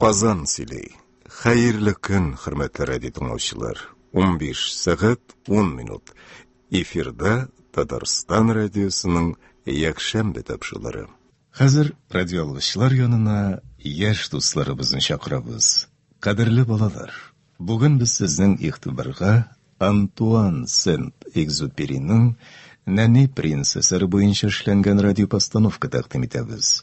Казан сөйлей. Хайырлы күн, хөрмәтле радио тыңлаучылар. 15 сәгать 10 минут. Эфирда Татарстан радиосының якшәмбе тапшырулары. Хәзер радиолышлар янына яшь дусларыбызны чакырабыз. Кадерле балалар, бүген без сезнең игътибарга Антуан Сент-Экзюпериның «Нәни принц» әсәре буенча эшләнгән радиопостановка тәкъдим итәбез.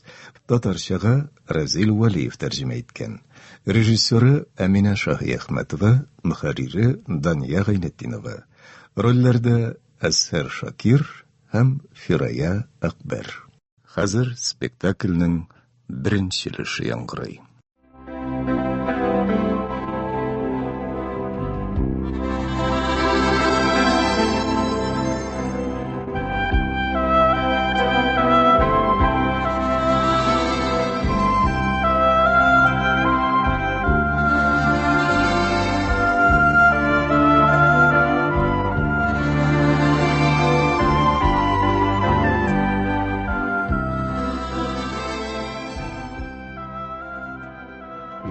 Татарчага Разил Валиев тәрҗемә иткән. Режиссеры Әминә Шаһи-Әхмәтова, мөхәррире Дания Гайнетдинова. Рольләрдә Әсһәр Шакир һәм Фирая Акбар. Хәзер спектакльнең беренче өлеше яңгырый.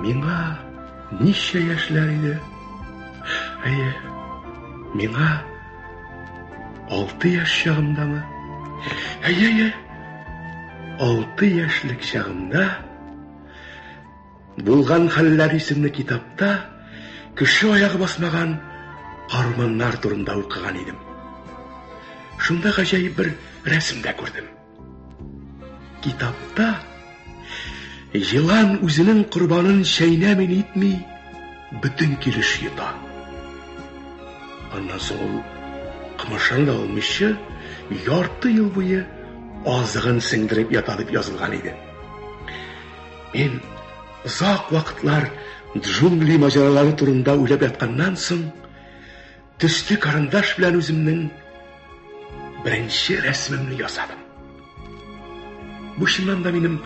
Миңа ничә яшьләр иде? Әйе, миңа 6 яшь чагымдамы? Әйе, 6 яшьлек чагымда булган хәлләр исемле китапта кеше аягы басмаган карманнар турында укыган идем. Шунда гаҗәеп бер рәсемдә күрдем. Китапта Йылан үзенең корбанын чәйнәмен итми, бөтен килеш йота. Аннан соң ул кымышын да алмыйча, ярты ел буе азыгын сеңдереп ята дип язылган иде. Мин озак вакытлар джунгли маҗаралары турында уйлап ятканнан соң, төсле карандаш белән үземнең беренче рәсемемне ясадым. Бу чыннан да минем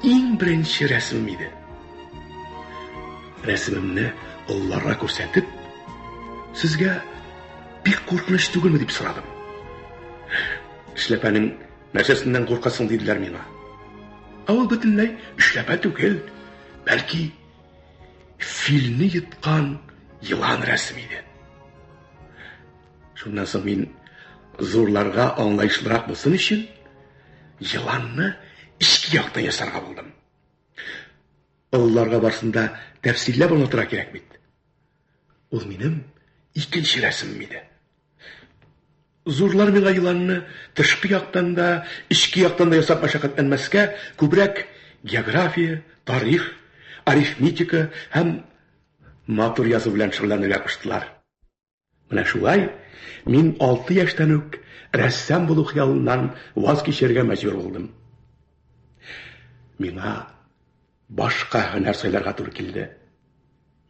иң беренче рәсемем иде. Рәсемемне улларга күрсәтеп, сезгә бик куркыныч түгелме дип сорадым. Эшләпәнең нәрсәсеннән куркасың диделәр миңа. Ул бөтенләй эшләпә түгел, бәлки филне йоткан йылан рәсеме иде. Шуннан соң мин зурларга аңлаешлырак булсын өчен йыланны İki яктан ясарга булдым. Улларга барсында тәфсилләп аңлатырга кирәк бит. Ул минем икенче рәсемем иде. Зурлар миңа йыланны тышкы яктан да, ички яктан да ясап мәшәкатьләнмәскә, күбрәк география, тарих, арифметика һәм матур язу белән шөгыльләнергә куштылар. Менә шулай мин 6 яшьтән үк рәссам булу хыялыннан ваз кичәргә мәҗбүр булдым. Миңа башка һөнәр сайларга туры килде.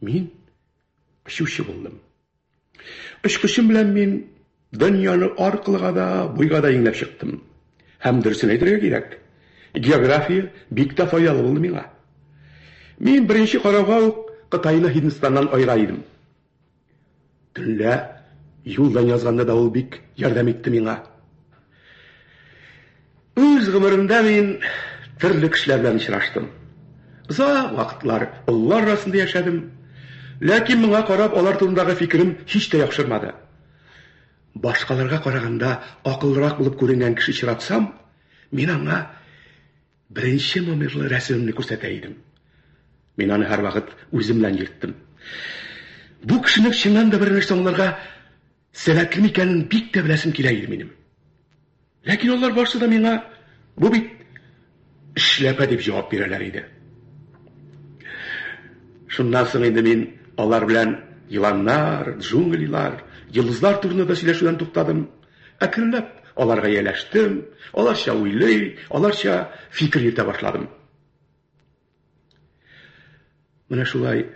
Мин очучы булдым. Очкычым белән мин дөньяны аркылыга да, буйга да иңләп чыктым. Һәм дөресен әйтергә кирәк, география бик тә файдалы булды миңа. Мин беренче карауга ук Кытайны Һиндстаннан айыра идем. Төнлә юлдан язганда да ул бик ярдәм итте миңа. Үз гомеремдә мин төрле кешеләр белән очраштым. Озак вакытлар уллар арасында яшәдем. Ләкин моңа карап алар турындагы фикерем һич тә яхшырмады. Башкаларга караганда акыллырак булып күренгән кеше очратсам, мин аңа беренче номерлы рәсемемне күрсәтә идем. Мин аны һәрвакыт үзем белән йөрттем. Бу кешенең чыннан да бер нәрсә аңларга сәләтле икәнен бик тә беләсем килә иде минем. Ләкин алар башта да миңа бу бит эшләпә дип җавап бирәләр иде. Шуннан соң инде мин алар белән йыланнар, джунглилар, йолдызлар турында сөйләшүдән туктадым. Әкренләп аларга яләштем, аларча уйлый, аларча фикер йөртә башладым. Менә шулай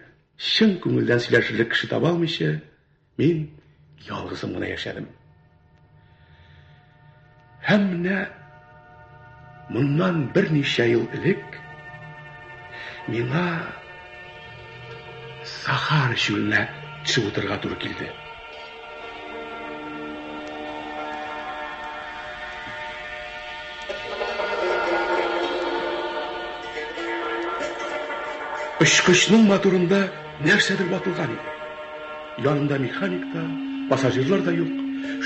чын күңелдән сөйләшерлек кеше таба алмыйча, мин ялгызым гына яшәдем. Һәм менә моннан берничә ел элек миңа Сахара чүлне төшеп утырырга туры килде. Ышкычның моторында нәрсәдер ватылган иде. Янында механик та, пассажирлар да юк.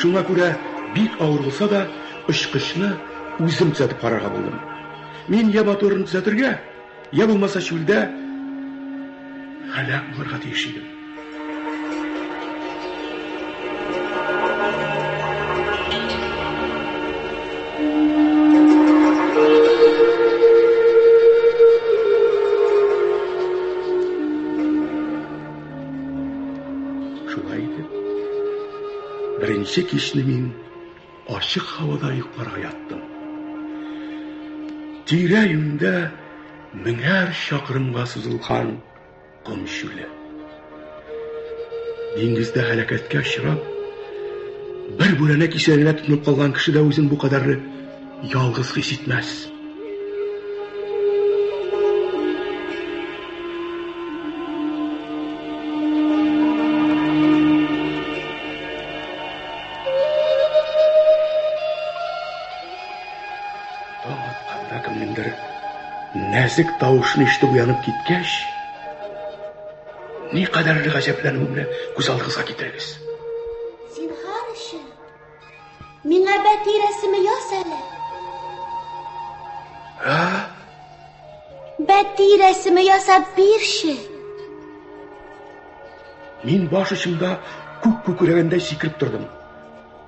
Шуңа күрә бик авыр булса да, ышкычны үзем төзәтеп карарга булдым. Мин я моторын төзәтергә, я булмаса чүлдә һәлак булырга тиеш идем. Birinci kişini min açık havada yukarı yattım. Tire-yündə minər şaqırımğa sızılğan qum şülə. Dengizdə həlakətə uçrab, bir bölənə kisərinə tutunub qalğan kişi də özün bu qadarı yalğız hiss etməz. Нәзік тавышын ишетеп уянып киткәч, ни кадәрле гаҗәпләнүемне күз алдыгызга китерегез. Зинһар өчен миңа бәти рәсеме яс әле. Бәти рәсеме ясап бирче. Мин баш очымда күк күкрәгәндәй сикереп тордым.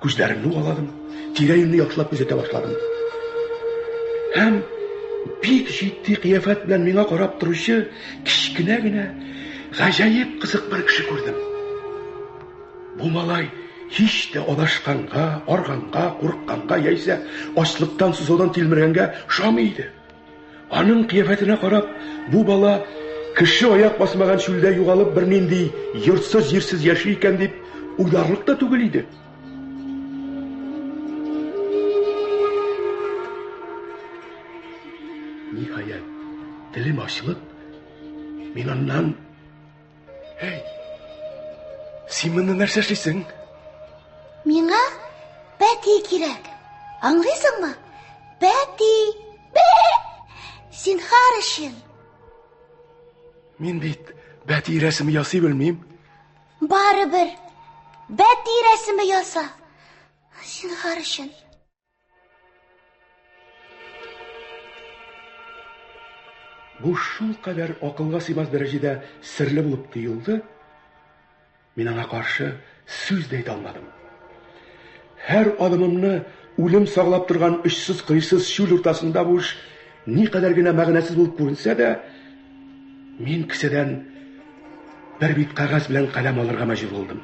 Күзләремне уаладым, тирә-юньне яхшылап күзәтә башладым. Һәм бик җитди кыяфәт белән миңа карап торучы кичкенә генә гаҗәеп кызык бер кеше күрдем. Бу малай һич тә адашканга, арганга, курыкканга яисә ачлыктан сузаудан тилмергәнгә ошамый иде. Аның кыяфәтенә карап, бу бала кеше аяк басмаган чүлдә югалып бер нинди йортсыз, җирсез яши икән дип уйларлык та түгел иде. Nihayet dilim açılıp min andan hey, sen benden нәрсә эшлисең? Миңа бәти кирәк. Аңлыйсыңмы? Бәти. Зинһар өчен. Мин бит бәти рәсеме ясый белмим. Барыбер. Бәти рәсеме яса. Зинһар өчен. Bu şул kadar akılga сыймас дәрәҗәдә серле булып тоелды, мин аңа каршы сүз дә әйтә алмадым. Һәр адымымны үлем саглап торган очсыз-кыйсыз чүл уртасында бу эш никадәр генә мәгънәсез булып күренсә дә, мин кесәдән бер бит кагаз белән каләм алырга мәҗбүр булдым.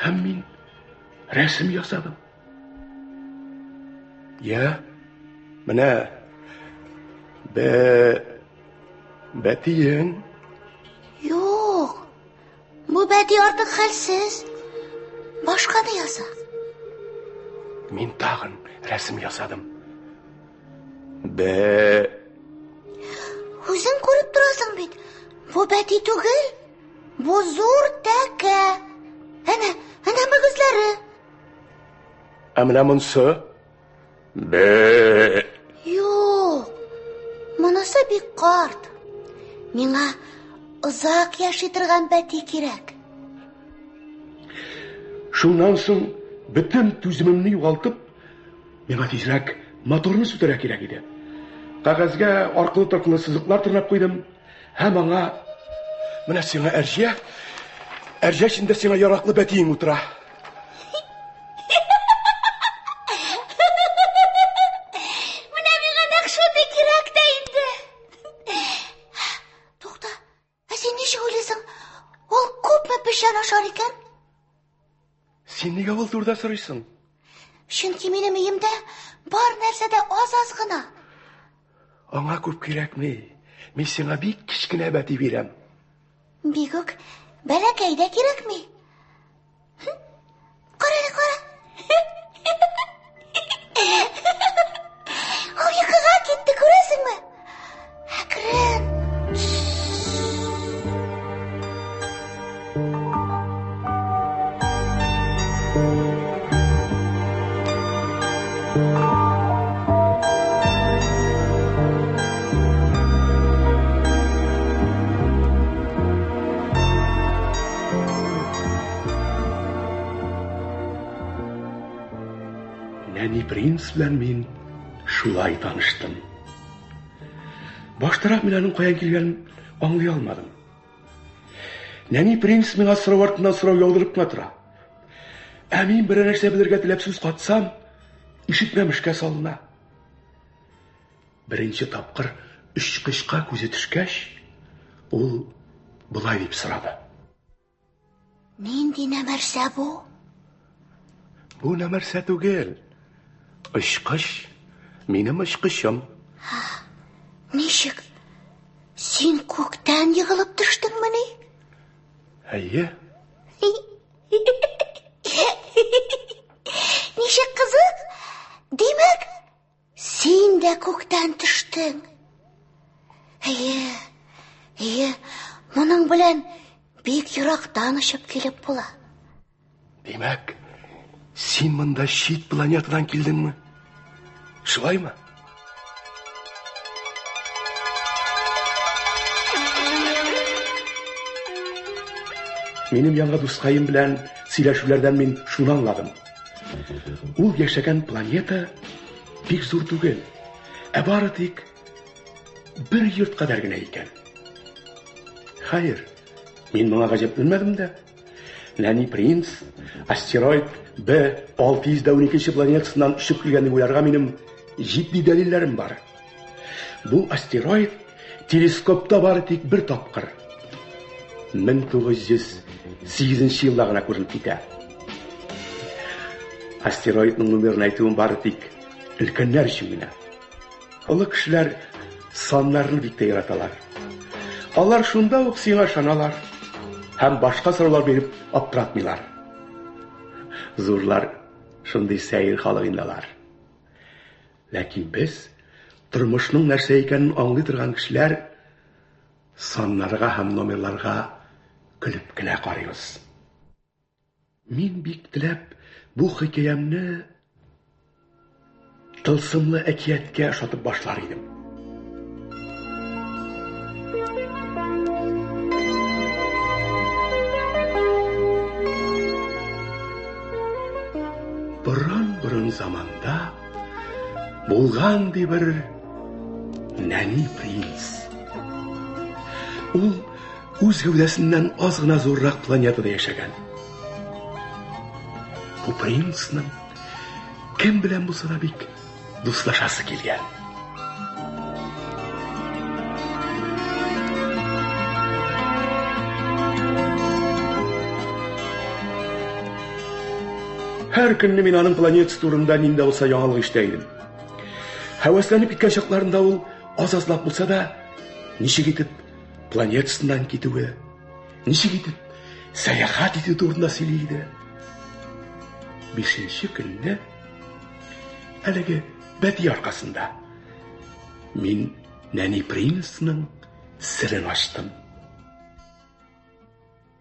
Һәм мин рәсем ясадым. Я, менә Бәтиең? Юк. Бу бәти артык хәлсез. Башканы яса. Мин тагын рәсем ясадым. Үзең күреп торасың бит. Бу бәти түгел. Бу зур тәкә. Әнә мөгезләре. Ә менә монсы? Юк. Монысы бик карт. Миңа озак яши торган бәти кирәк. Шуннан соң бөтен түземемне югалтып, миңа тизрәк моторны сүтәргә кирәк иде. Кагазгә аркылы-торкылы сызыклар тырнап куйдым. Һәм аңа менә сиңа әрҗә эчендә сиңа яраклы бәтиең утыра. Син нигә ул турыда сорыйсың? Чөнки минем өемдә бар нәрсә дә аз гына. Аңа күп кирәкми. Мин сиңа бик кичкенә бәти бирәм. Бик үк бәләкәй дә кирәкми. Кара. Ул йокыга китте, күрәсеңме? Әкрен. Нәни принц белән мин шулай таныштым. Баштарак мин аның каян килгәнен аңлый алмадым. Нәни принц миңа сорау артыннан сорау яудырып кына тора. Ә мин бер нәрсә белергә теләп сүз катсам, ишетмәмешкә салына. Беренче тапкыр очкычка күзе төшкәч, ул булай дип сорады. Нинди нәрсә бу? Бу нәрсә түгел. Очкыч, минем очкычым. Ничек? Син күктән егылып төштеңмени? Әйе. Ничек кызык? Димәк, син дә күктән төштең. Әйе, моның белән бик ерактан очып килеп була. Димәк, син монда чит планетадан килдеңме? Шулаймы? Минем яңа дускайым белән сөйләшүләрдән мин шуны аңладым. Ул яшәгән планета бик зур түгел, ә бары тик бер йорт кадәр генә икән. Хәер, мин моңа гаҗәпләнмәдем дә. Нәни принц астероид B612 планетасыннан очып килгәнне уйларга минем җитди дәлилләрем бар. Бу астероид телескопта бары тик бер тапкыр 1908 елда гына күренеп китә. Астероидның номерын әйтүем бары тик өлкәннәр өчен генә. Олы кешеләр саннарны бик тә яраталар. Алар шунда ук сиңа ышаналар һәм башка сораулар биреп аптыратмыйлар. Зурлар шундый сәер халыгындалар. Ләкин без тормышның нәрсә икәнен аңлый торган кешеләр саннарга һәм номерларга көлеп кенә карыйбыз. Мин бик теләп бу хикәямне тылсымлы әкияткә ошатып башлар идем. Борын заманда булган ди бер Нәни принц. Ул үз гәүдәсеннән аз гына зуррак планетада яшәгән. Бу принцның кем белән булса да бик дуслашасы килгән. Һәр көнне мин аның планетасы турында нинди булса яңалык ишетә идем. Һәвәсләнеп киткән чакларында ул аз-азлап булса да, ничек итеп планетасыннан китүе, ничек итеп сәяхәт итү турында сөйли иде. 5нче көнне әлеге бәти аркасында мин Нәни принцның сирен ачтым.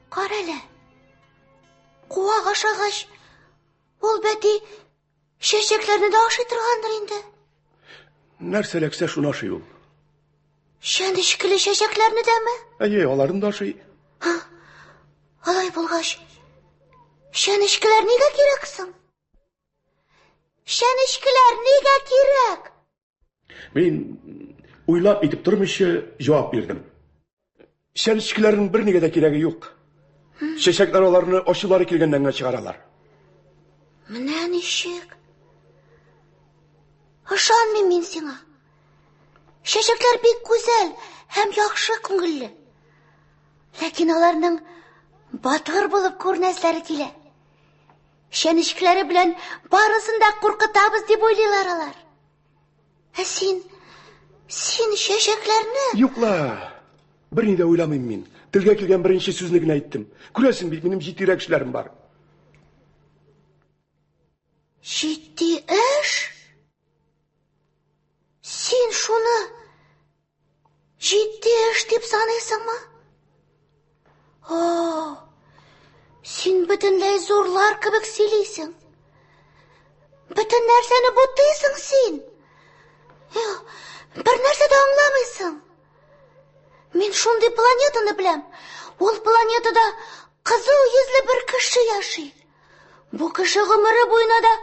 Карале. Куак ашагач, ул бәти чәчәкләрне дә ашый торгандыр инде. Нәрсәләксә шуны ашый ул. Шәнечкеле чәчәкләрне дәме? Әйе, аларын да ашый. Алай булгач, шәнечкеләр нигә кирәк соң? Шәнечкеләр нигә кирәк? Мин уйлап итеп тормыйча җавап бирдем. Шәнечкеләрнең бернигә дә кирәге юк. Чәчәкләр аларны ачулары килгәннән генә чыгаралар. Менә ничек? Ышанмыйм мин сиңа. Чәчәкләр бик гүзәл һәм яхшы күңелле. Ләкин аларның батыр булып күрнәсләре килә. Шәнечкеләре белән барысын да куркытабыз дип уйлыйлар алар. Ә син чәчәкләрне... Юкла, берни дә уйламыйм мин. Телгә килгән беренче сүзне генә әйттем. Күрәсең бит, минем җитдирәк эшләрем бар. Җитди эш? Син шуны җитди эш дип саныйсыңмы? Син бөтенләй зурлар кебек сөйлисең. Бөтен нәрсәне бутыйсың син. Бер нәрсә дә аңламыйсың. Мин шундый планетаны беләм. Ул планетада кызыл йөзле бер кеше яши. Бу кеше гомере буена да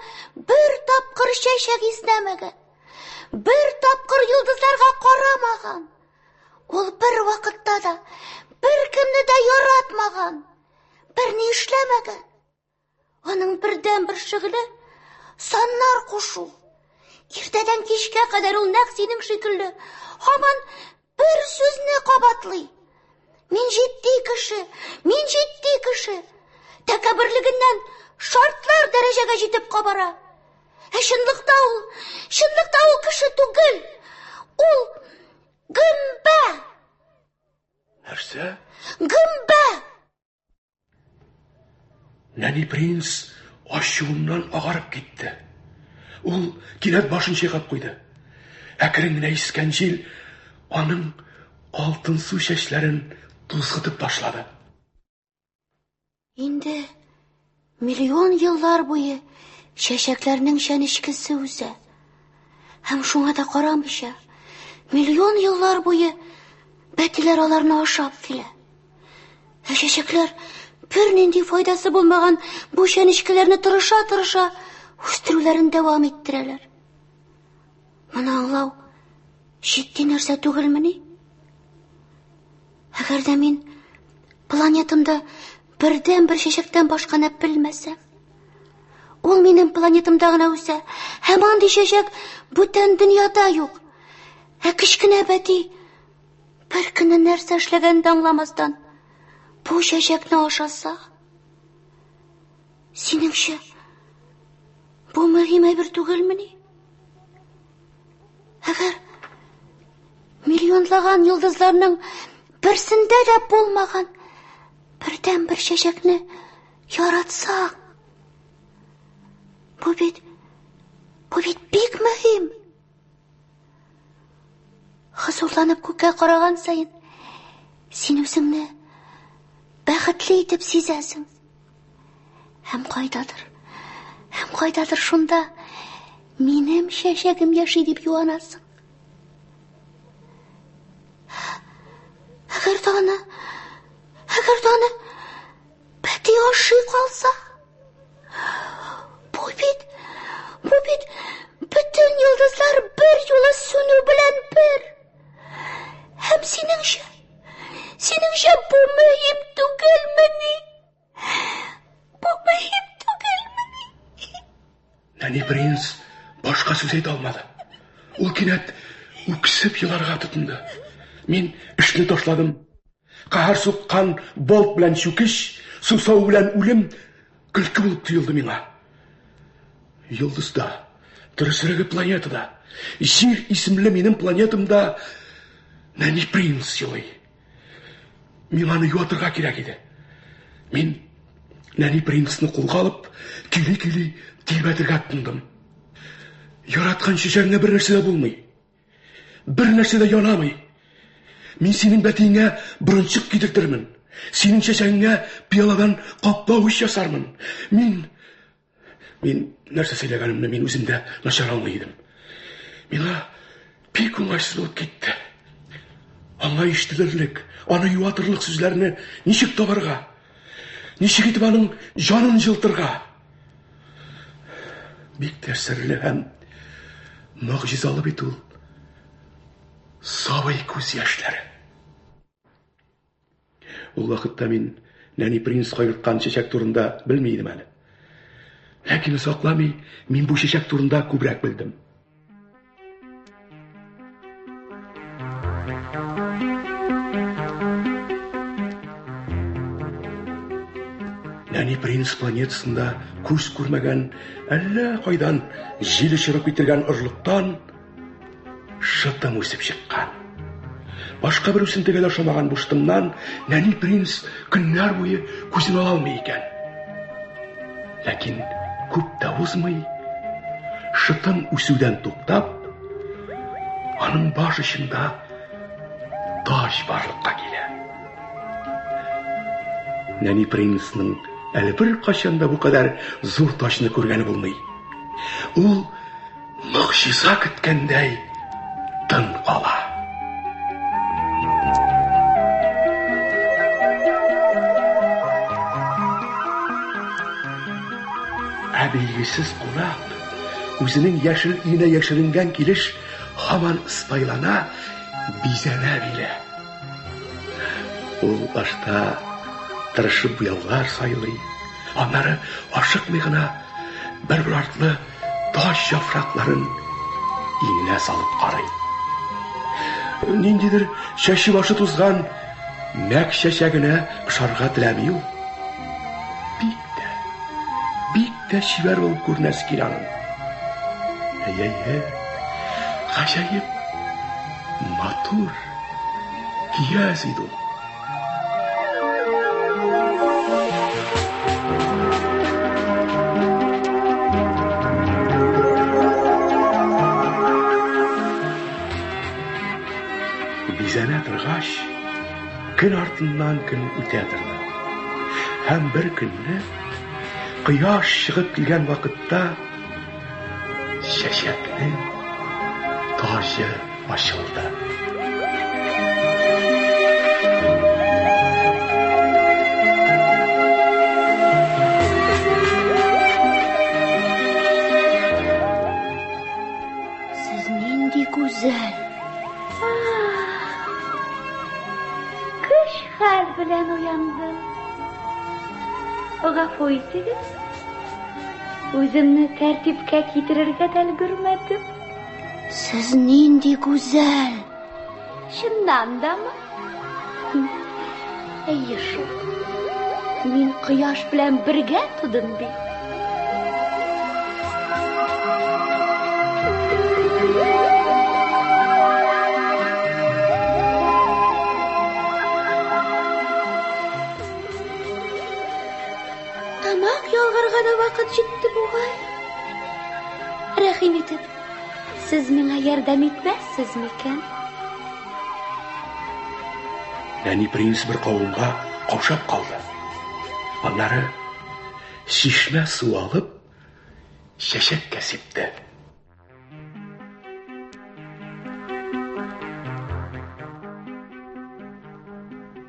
бер тапкыр чәчәк иснәмәгән. Бер тапкыр йолдызларга карамаган. Ул бер вакытта да бер кемне дә яратмаган. Берни эшләмәгән. Аның бердән-бер шөгыле саннар кушу. Иртәдән кичкә кадәр ул нәкъ синең шикелле һаман бер сүзне кабатлый. Мин җитди кеше. Тәкәбберлегеннән шартлар дәрәҗәгә җитеп кабара. Чынлыкта ул кеше түгел. Ул гөмбә. Нәрсә? Гөмбә. Нәни принц ачуыннан агарып китте. Ул кинәт башын чайкап куйды. Әкрен генә искән җил аның алтын су чәчләрен тузгытып ташлады. Инде миллион еллар буе чәчәкләрнең чәнечкесе үсә. Һәм шуңа да карамыйча, миллион еллар буе бәтиләр аларны ашап килә. Чәчәкләр бернинди файдасы булмаган бу чәнечкеләрне тырыша үстерүләрен дәвам иттерәләр. Моны аңлау җитди нәрсә түгелмени? Әгәр дә мин планетамда бердән-бер чәчәктән башканы белмәсәм, ул минем планетамда гына үсә, һәм андый чәчәк бүтән дөньяда юк. Кечкенә бәти бер көнне нәрсә эшләгәнен аңламастан бу чәчәкне ашаса, синеңчә, бу мөһим әйбер түгелмени? Әгәр миллионлаган йолдызларның берсендә дә булмаган бердән-бер чәчәкне яратсак, бу бит бик мөһим. Хозурланып күккә караган сайын, син үзеңне бәхетле итеп сизәсең. Һәм кайдадыр шунда минем чәчәгем яши дип юанасың. Әгәр да аны бәти ашый калса, бу бит бөтен йолдызлар бер юлы сүнү белән бер. Һәм синеңчә бу мөһим түгелмени? Нәни принц башка сүз әйтә алмады. Ул кинәт үксеп еларга тотынды. Мин эшне ташладым. Каһар суккан болт белән чүкеш, сусау белән үлем көлке булып тоелды миңа. Йолдызда, дөресрәге планетада, җир исемле минем планетамда Нәни принц елый. Миңа аны юатырга кирәк иде. Мин Нәни принцны кулга алып, кили тирбәтергә тотындым. Яраткан чәчәгеңә бер нәрсә дә булмый. Бер нәрсә дә янамый. Мин синең бәтиңә борынчык китертермен. Синең чәчәгеңә пиаладан каплавыч ясармын. Мин нәрсә сөйләгәнемне мин үземдә начар аңлый идем. Миңа бик уңайсыз булып китте. Аңа ишетелерлек, аны юатырлык сүзләрне ничек табарга? Ничек итеп аның җанын җылтырга? Бик тәсирле һәм мөгъҗизалы бит ул. Сабый күз яшьләре. Ул вакытта мин Нәни принц кайырткан чәчәк турында белми идем әле. Ләкин озакламый мин бу чәчәк турында күбрәк белдем. Нәни принц планетасында күз күрмәгән, әллә кайдан җил чырып китергән орлыктан шытым үсеп чыккан. Башка бер үсентегә дә ошамаган бу шытымнан Нәни принц көннәр буе күзен ала алмый икән. Ләкин күп тә узмый, шытым үсүдән туктап, аның баш очында таш барлыкка килә. Нәни принцның әле бер качанда бу кадәр зур ташны күргәне булмый. Ул мөгъҗиза көткәндәй тын кала. Көчлесез кунак, үзенең яшел өенә яшеренгән килеш һаман ыспайлана, бизәнә билә. Ул башта тырышып буяулар сайлый, аннары ашыкмый гына бер артлы таш яфракларын иңенә салып карый. Ниндидер чәче башы тузган мәк чәчәгенә ышарга теләми ул. Бик тә чибәр булып күренәсе килә аның. Гаҗәеп, матур, кияз иде ул. Бизәнә торгач, көн артыннан көн үтә торды. Һәм бер көнне кояш чыгып килгән вакытта чәчәкнең тажы ачылды. Сез нинди гүзәл. Хәл белән уяндым. Гафу итегез. Үземне тәртипкә китерергә дә өлгермәдем. Сез нинди гүзәл. Чыннан дамы? Әйе шул. Мин кояш белән бергә тудым бит. Ялгарга да вакыт җитте бугай. Рәхим итеп, сез миңа ярдәм итмәссез микән? Нәни принц бер кавымга каушап калды. Аннары шишмә су алып, чәчәккә сипте.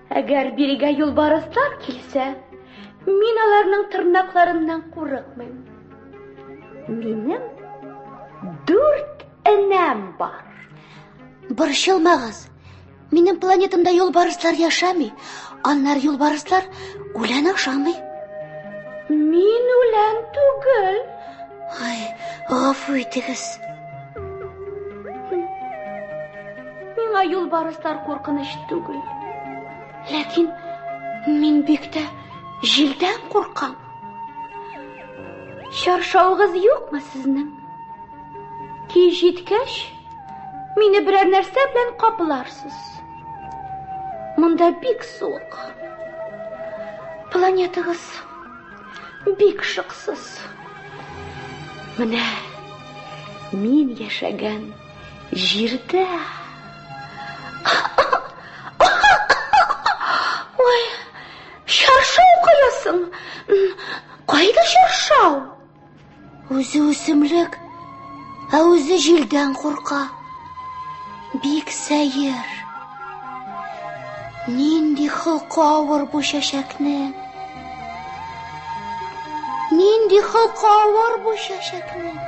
Әгәр бирегә юлбарыслар килсә, мин аларның тырнакларыннан курыкмыйм. Минем 4 энәм бар. Борчылмагыз. Минем планетамда юлбарыслар яшамый. Аннар юлбарыслар үлән ашамый. Мин үлән түгел. Ай, гафу итегез. Миңа юлбарыслар куркыныч түгел. Ләкин мин бик тә җилдән куркам. Чаршавыгыз юкмы сезнең? Ки җиткәч, мине берәр нәрсә белән капыларсыз. Монда бик суык. Планетагыз бик шыксыз. Менә мин яшәгән җирдә. Ой, шаршау коясың. Кайда шаршау? Үзе үсемлек, үзе җилдән курка. Бик сәер. Нинди хылкы авыр бу чәчәкнең. Нинди хылкы авыр бу чәчәкнең.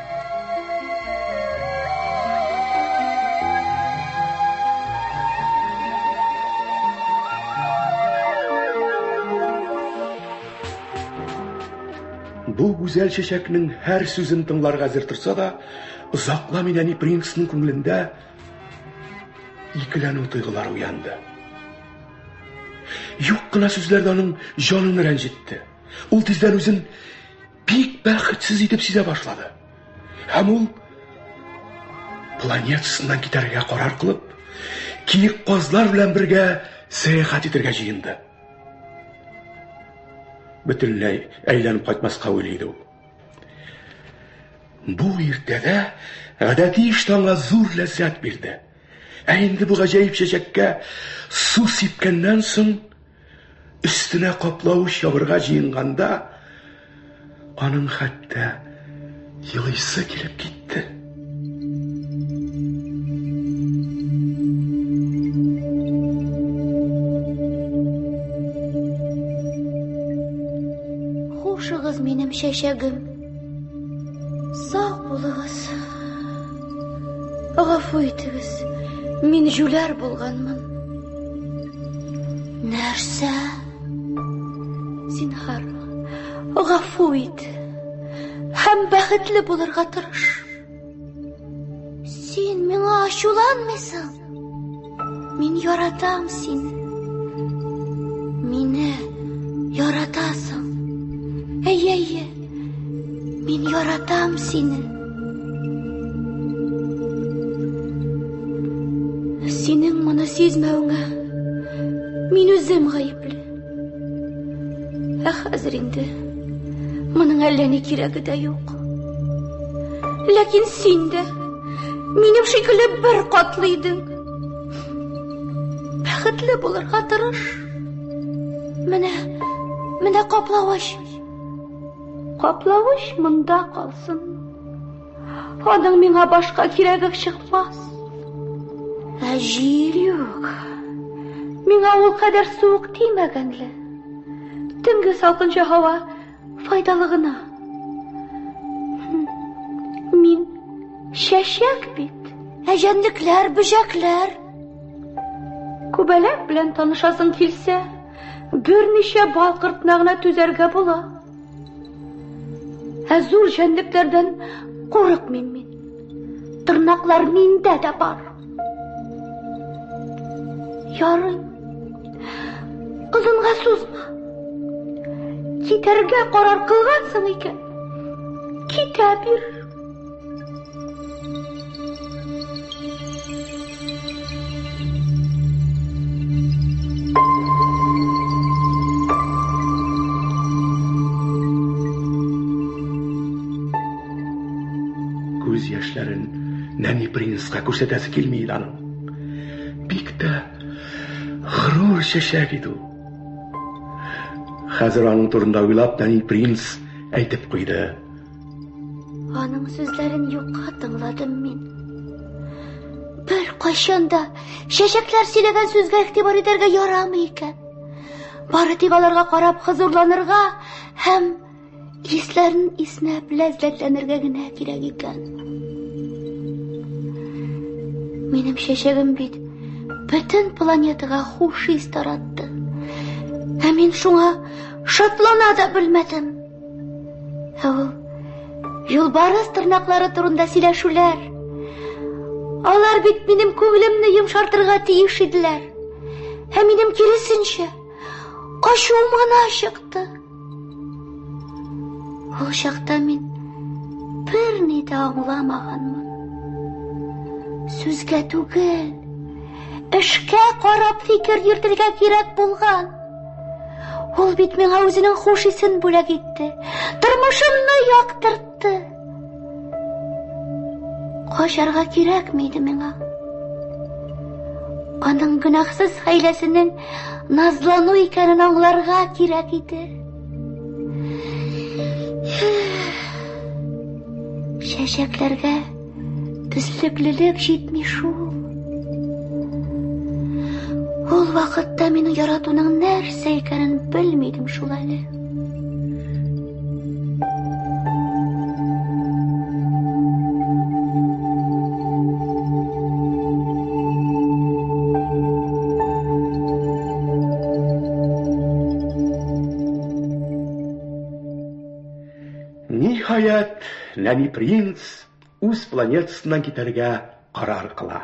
Бу гүзәл чәчәкнең һәр сүзен тыңларга әзер торса да, озакламый Нәни принцның күңелендә икеләнү тойгылары уянды. Юк кына сүзләр аның җанын рәнҗетте. Ул тиздән үзен бик бәхетсез итеп сизә башлады. Һәм ул планетасыннан китәргә карар кылып, киек казлар белән бергә сәяхәт итәргә җыенды. Бөтенләй әйләнеп кайтмаска уйлый ул. Бу иртәдә гадәти иштанга зур ләззәт бирде. Ә инде бу гаҗәеп чәчәккә су сипкәннән соң өстенә каплавыч ябырга җыенганда, аның хәтта елыйсы килеп китте. Хушыгыз минем чәчәгем. Гафу итегез, мин жүләр булганмын. Нәрсә? Зинһар, гафу ит. Һәм бәхетле булырга тырыш. Син миңа ачуланмыйсың. Мин яратам сине. Мине яратасың. Әйе, мин яратам сине. Синең моны сизмәвеңә мин үзем гаепле. Хәзер инде моның әллә ни кирәге дә юк. Ләкин син дә минем шикелле бер катлы идең. Бәхетле булырга тырыш. Менә каплавыч. Каплавыч монда калсын. Аның миңа башка кирәге чыкмас. Җил юк. Миңа ул кадәр суык тимәгәнле. Төнге салкынча һава файдалы гына. Мин чәчәк бит. Җәнлекләр, бөҗәкләр. Күбәләк белән танышасың килсә, берничә балкыртына гына түзәргә була. Зур җәнлекләрдән курыкмыйм мин. Тырнаклар миндә дә бар. Ярый. Озынга сузма. Китәргә карар кылгансың икән. Китә бир. Күз яшьләрен нәни принцка күрсәтәсе килми иде аның. Бик тә ғрур чәчәк иде ул. Хәзер аның турында уйлап нәни принц әйтеп куйды. Аның сүзләрен юкка тыңладым мин. Бер кайчан да чәчәкләр сөйләгән сүзгә игътибар итәргә ярамый икән. Бары тик аларга карап хозурланырга һәм исләрен иснәп ләззәтләнергә генә кирәк икән. Минем чәчәгем бит бөтен планетага хуш ис таратты. Мин шуңа шатлана да белмәдем. Ул юлбарыс тырнаклары турында сөйләшүләр. Алар бит минем күңелемне йомшартырга тиеш иделәр. Минем киресенчә ачуым гына чыкты. Ул чакта мин берни дә аңламаганмын. Сүзгә түгел, эшкә карап фикер йөртергә кирәк булган. Ул бит миңа үзенең хуш исен бүләк итте. Тормышымны яктыртты. Качарга кирәкме иде миңа? Аның гөнаһсыз хәйләсенең назлану икәнен аңларга кирәк иде. Чәчәкләргә төзлеклелек җитми шул. Ул вакытта мине яратуның нәрсә икәнен белмидем шул әле. Ниһаять, нәни принц үз планетасыннан китәргә карар кыла.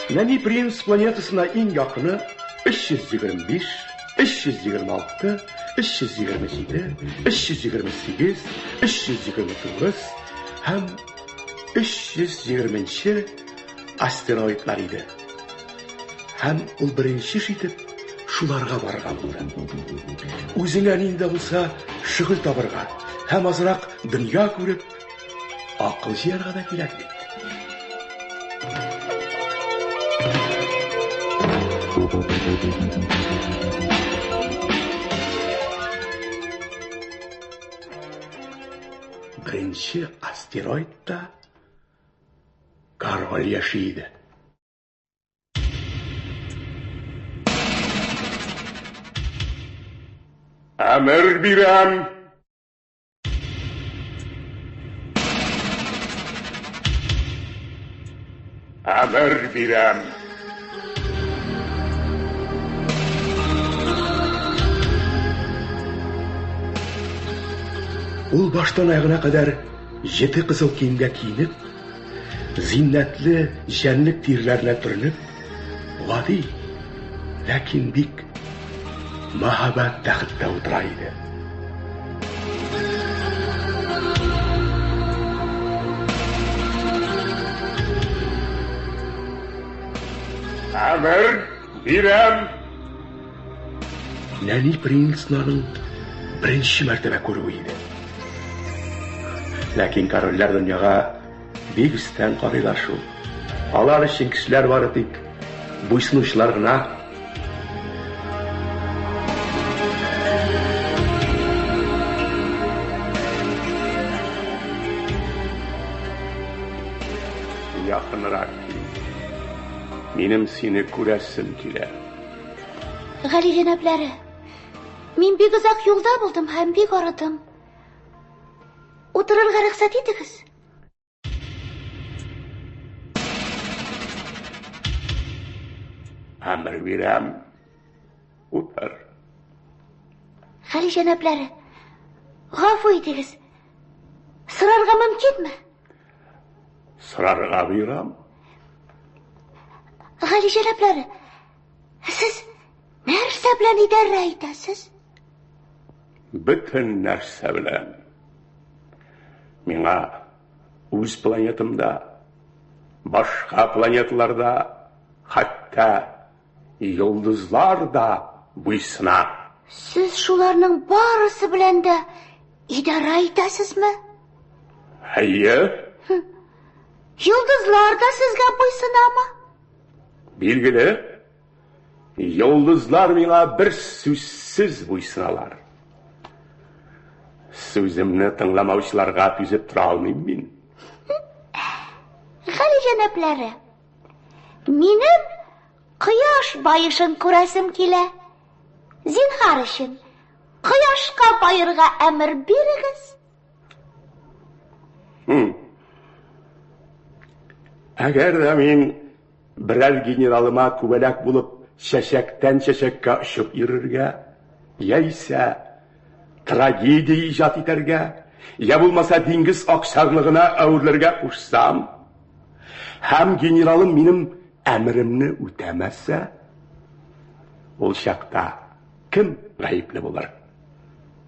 Нәни принц планетасына иң якыны 325, 326, 327, 328, 329 һәм 320-нче астероидлар иде. Һәм ул беренче итеп шуларга барырга булды. Үзеңә нинди булса шөгыль табырга һәм азрак дөнья күреп, акыл җыярга да кирәк бит. Беренче астероидта король яши иде. Әмер бирәм, Әмір бирәм. Ул баштан аяғына кадәр 7 кызыл киемгә киенеп, зиннәтле җәнлек тирләренә төренеп, гади, ләкин бик мәһабәт тәхеттә утыра иде. Әмір бирәм. Нәни принцның беренче мәртәбә күрүе иде. Ләкин корольләр дөньяга бик истән карыйлар шул. Алар өчен кешеләр бары тик буйсынучылар гына. Якынрак кил. Минем сине күрәсем килә. Гали җәнапләре, мин бик озак юлда булдым һәм бик арыдым. Утырырга рөхсәт итегез. Әмір бирәм. Утыр. Гали җәнапләре, гафу итегез. Сорарга мөмкинме? Сорарга буйрам. Гали җәнапләре, сез нәрсә белән идарә итәсез? Бөтен нәрсә белән. Миңа үз планетамда, башка планеталарда, хәтта йолдызлар да буйсына. Сез шуларның барысы белән дә идарә итәсезме? Әйе. Йолдызлар да сезгә буйсынамы? Билгеле, йолдызлар миңа бер сүзсез буйсыналар. Сүземне тыңламаучыларга түзеп тора алмыйм мин. Гали җәнапләре, минем кояш байышын күрәсем килә. Зинһар өчен, кояшка байырга әмер бирегез. Әгәр дә мин берәр генералыма күбәләк булып чәчәктән чәчәккә очып йөрергә, яисә трагедия иҗат итәргә, я булмаса диңгез аксарлыгына әверләргә кушсам, һәм генералым минем әмеремне үтәмәсә, ул чакта кем гаепле булыр?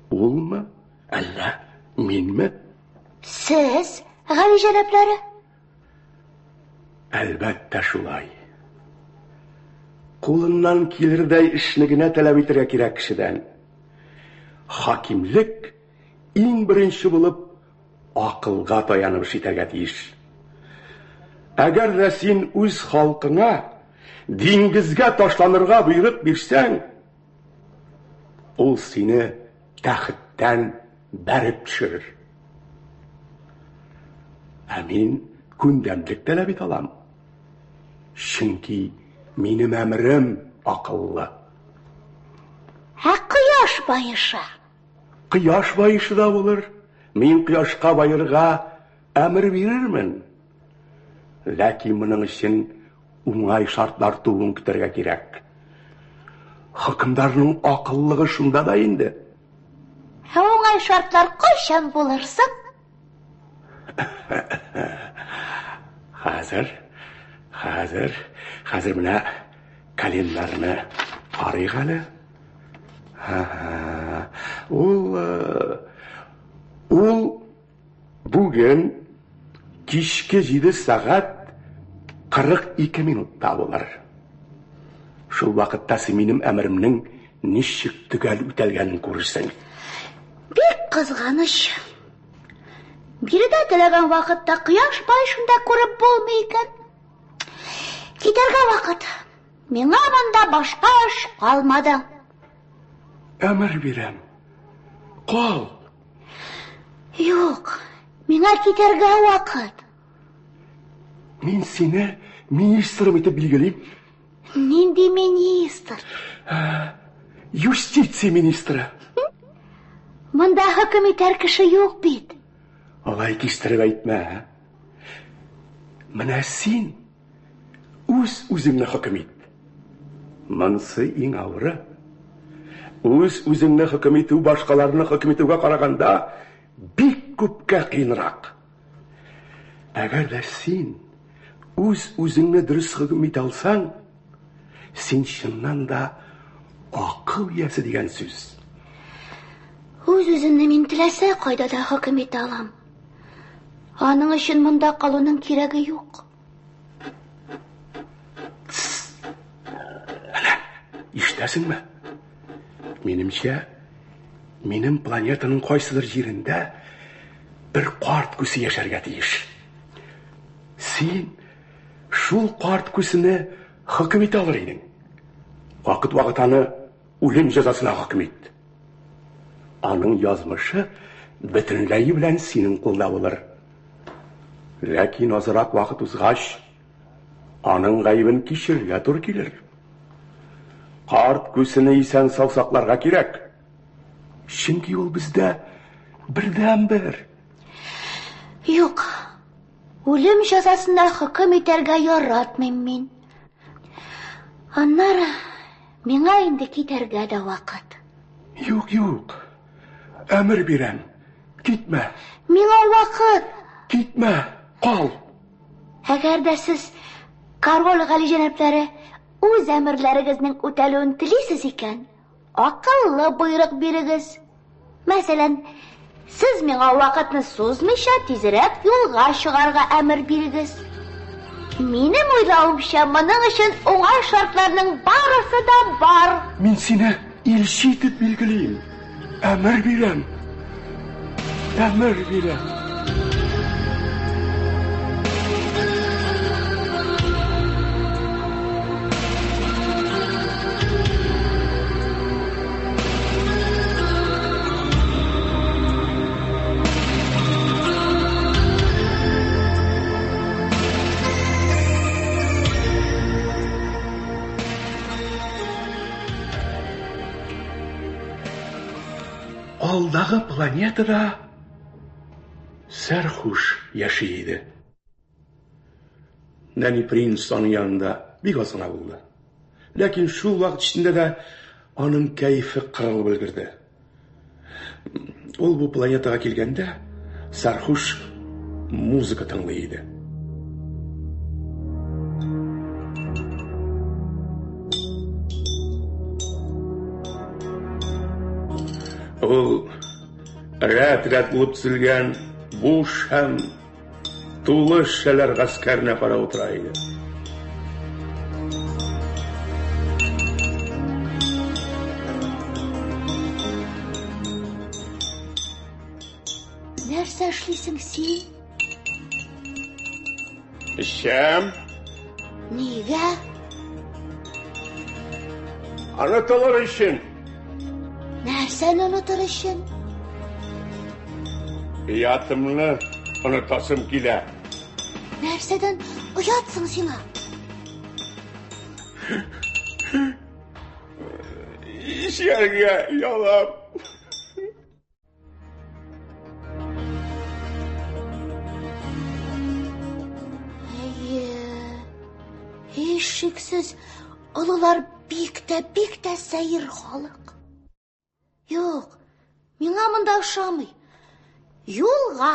Улмы, әллә минме? Сез, Гали җәнапләре? Әлбәттә шулай. Кулыннан килердәй эшне генә таләп итәргә кирәк кешедән. Хакимлек иң беренче булып акылга таянып итәргә тиеш. Әгәр дә син үз халкыңа диңгезгә ташланырга буйрык бирсәң, ул сине тәхеттән бәреп төшерер. Ә мин күндәмлек таләп ит алам. Чөнки минем әмерем акыллы. Ә кояш байышы? Кояш байышы да булыр. Мин кояшка байырга әмер бирермен. Ләкин моның өчен уңай шартлар тууын көтәргә кирәк. Хөкемдарның акыллыгы шунда да инде. Уңай шартлар кайчан булырсың? Хәзер менә календарны карыйк әле. Ул бүген кичке 7 сәгать 42 минутта булыр. Шул вакытта син минем әмеремнең ничек төгәл үтәлгәнен күрерсең. Бик кызганыч. Биредә теләгән вакытта кояш байышында күреп булмый икән. Китәргә вакыт. Миңа монда башка эш калмады. Әмер бирәм. Кал. Юк, миңа китәргә вакыт. Мин сине министрым итеп билгелим. Нинди министр? Юстиция министры. Монда хөкем итәр кеше юк бит. Алай кистереп әйтмә. Менә син Үз-үзеңне хөкем ит. Монысы иң авыры. Үз-үзеңне хөкем итү башкаларны хөкем итүгә караганда бик күпкә кыйнрак. Әгәр дә син үз-үзеңне дөрес хөкем итә алсаң, син чыннан да акыл иясе дигән сүз. Үз-үземне мин теләсә кайда да хөкем итә алам. Аның өчен монда калуның кирәге юк. Ишетәсеңме? Минемчә, минем планетаның кайсыдыр җирендә бер карт күсе яшәргә тиеш. Син шул карт күсене хөкем итә алыр идең. Вакыт аны үлем җәзасына хөкем ит. Аның язмышы бөтенләй белән синең кулда булыр. Ләкин азрак вакыт узгач, аның гаебен кичерергә туры килер. Карт күсене исән саусакларга кирәк. Чөнки ул бездә бердән-бер. Юк. Үлем җәзасына хөкем итәргә яратмыйм мин. Аннары миңа инде китәргә дә вакыт. Юк. Әмер бирәм. Китмә. Миңа вакыт. Китмә. Кал. Әгәр дә сез король галиҗәнапләре үз әмерләрегезнең үтәлүен телисез икән, акыллы буйрык бирегез. Мәсәлән, сез миңа вакытны сузмыйча тизрәк юлга чыгарга әмер бирегез. Минем уйлавымча, моның өчен уңай шартларның барысы да бар. Мин сине илче итеп билгелим. Әмер бирәм. Алдагы планетада сәрхуш яши иде. Нәни принц аның янында бик аз гына булды. Ләкин шул вакыт эчендә дә аның кәефе кырылып өлгерде. Ул бу планетага килгәндә сәрхуш музыка тыңлый иде. Ул рәт-рәт булып төзелгән буш һәм тулы шәләр гаскәренә карап утыра иде. Нәрсә эшлисең син? Эшәм. Нигә? Онытылыр өчен. Нәрсәне онытыр өчен? Ятымны онытасым килә. Нәрсәдән оятсың сиңа? Ишәргә ялап. Һичшиксез, олылар бик тә сәер халык. Юк, миңа монда ошамый. Юлга.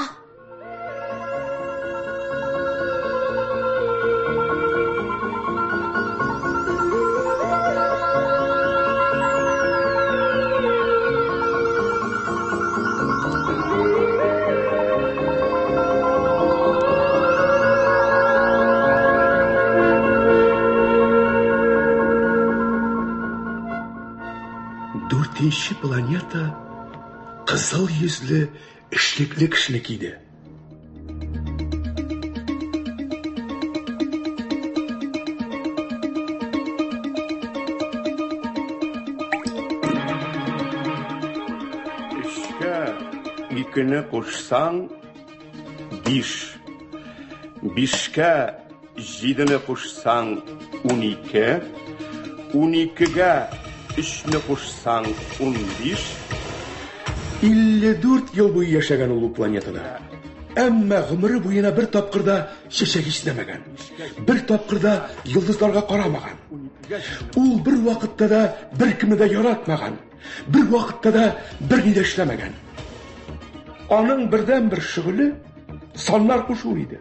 Дүртенче планета кызыл йөзле эшлекле кешенеке иде. Эшкә икене кушсаң 5. 5кә 7-не кушсаң 12. 12гә 3-не кушсаң 15. 54 ел буе яшәгән ул планетада. Әмма гомере буена бер тапкырда чәчәк ишетмәгән. Бер тапкырда йолдызларга карамаган. Ул бер вакытта да беркемне дә яратмаган. Бер вакытта да берни дә эшләмәгән. Аның бердән бер шөгыле саннар кушу иде.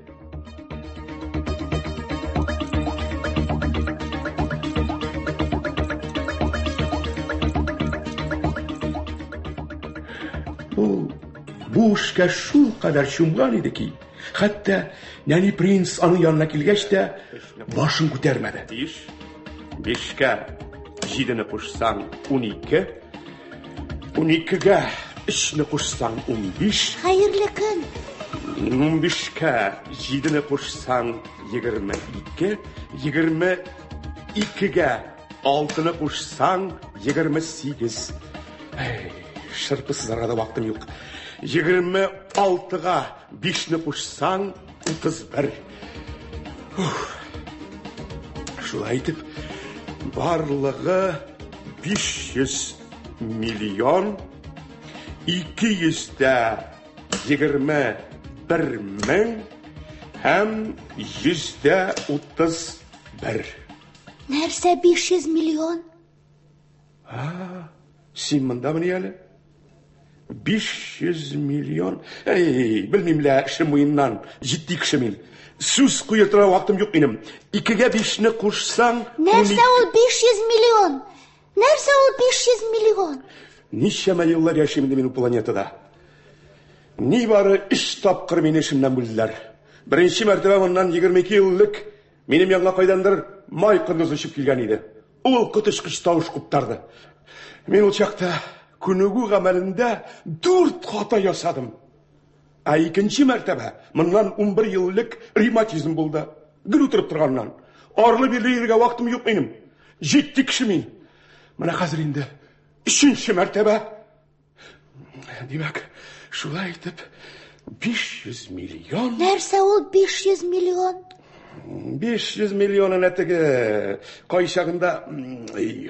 Bu işkə şul kadar şumgan idi ki, hatta Nani Prins anın yanına kilgeç de başın ko'tarmadi. Beşke, 7'ni qo'shsang 12, 12'ga 3'ni qo'shsang 15. Hayırlı kun. 15'ga 7'ni qo'shsang 22, 22'ga 6'ni qo'shsang 28. Şırpısızlarga da vaktim yok. 26'ga 5'ni qo'shsang 31. Şulay etip barlığı 500 milyon 221 min hem %31. Nerse 500 milyon? Sen mında mı yani? 500 milyon. Bilmeyimle işim oyundan ciddi kişimin. Söz kuyurtura vaktim yok benim. 2'ge 5'ni qo'shsang... Nerse ol 500 milyon? Nerse ol 500 milyon? Nişeme yıllar yaşayayım benim planetada. Ne barı 3 tapkır beni işimden bildiler. Birinci mertebe ondan 22 yıllık benim yanına kaydandır may kındız uçup gelgen idi. Ol kıtışkış tavuş kuptardı. Men uçakta күнүгү amelinde 4 hata yasadım. İkinci mertebe, bundan 11 yıllık reumatizm buldu. Gül oturup durgandan. Arlı bir yerge vaktim yok benim. Ciddi kişimin. Bana hazır indi. 3. mertebe. Demek, şulay etip 500 milyon. Nerse ol 500 milyon? 500 milyonun etigi koyşağında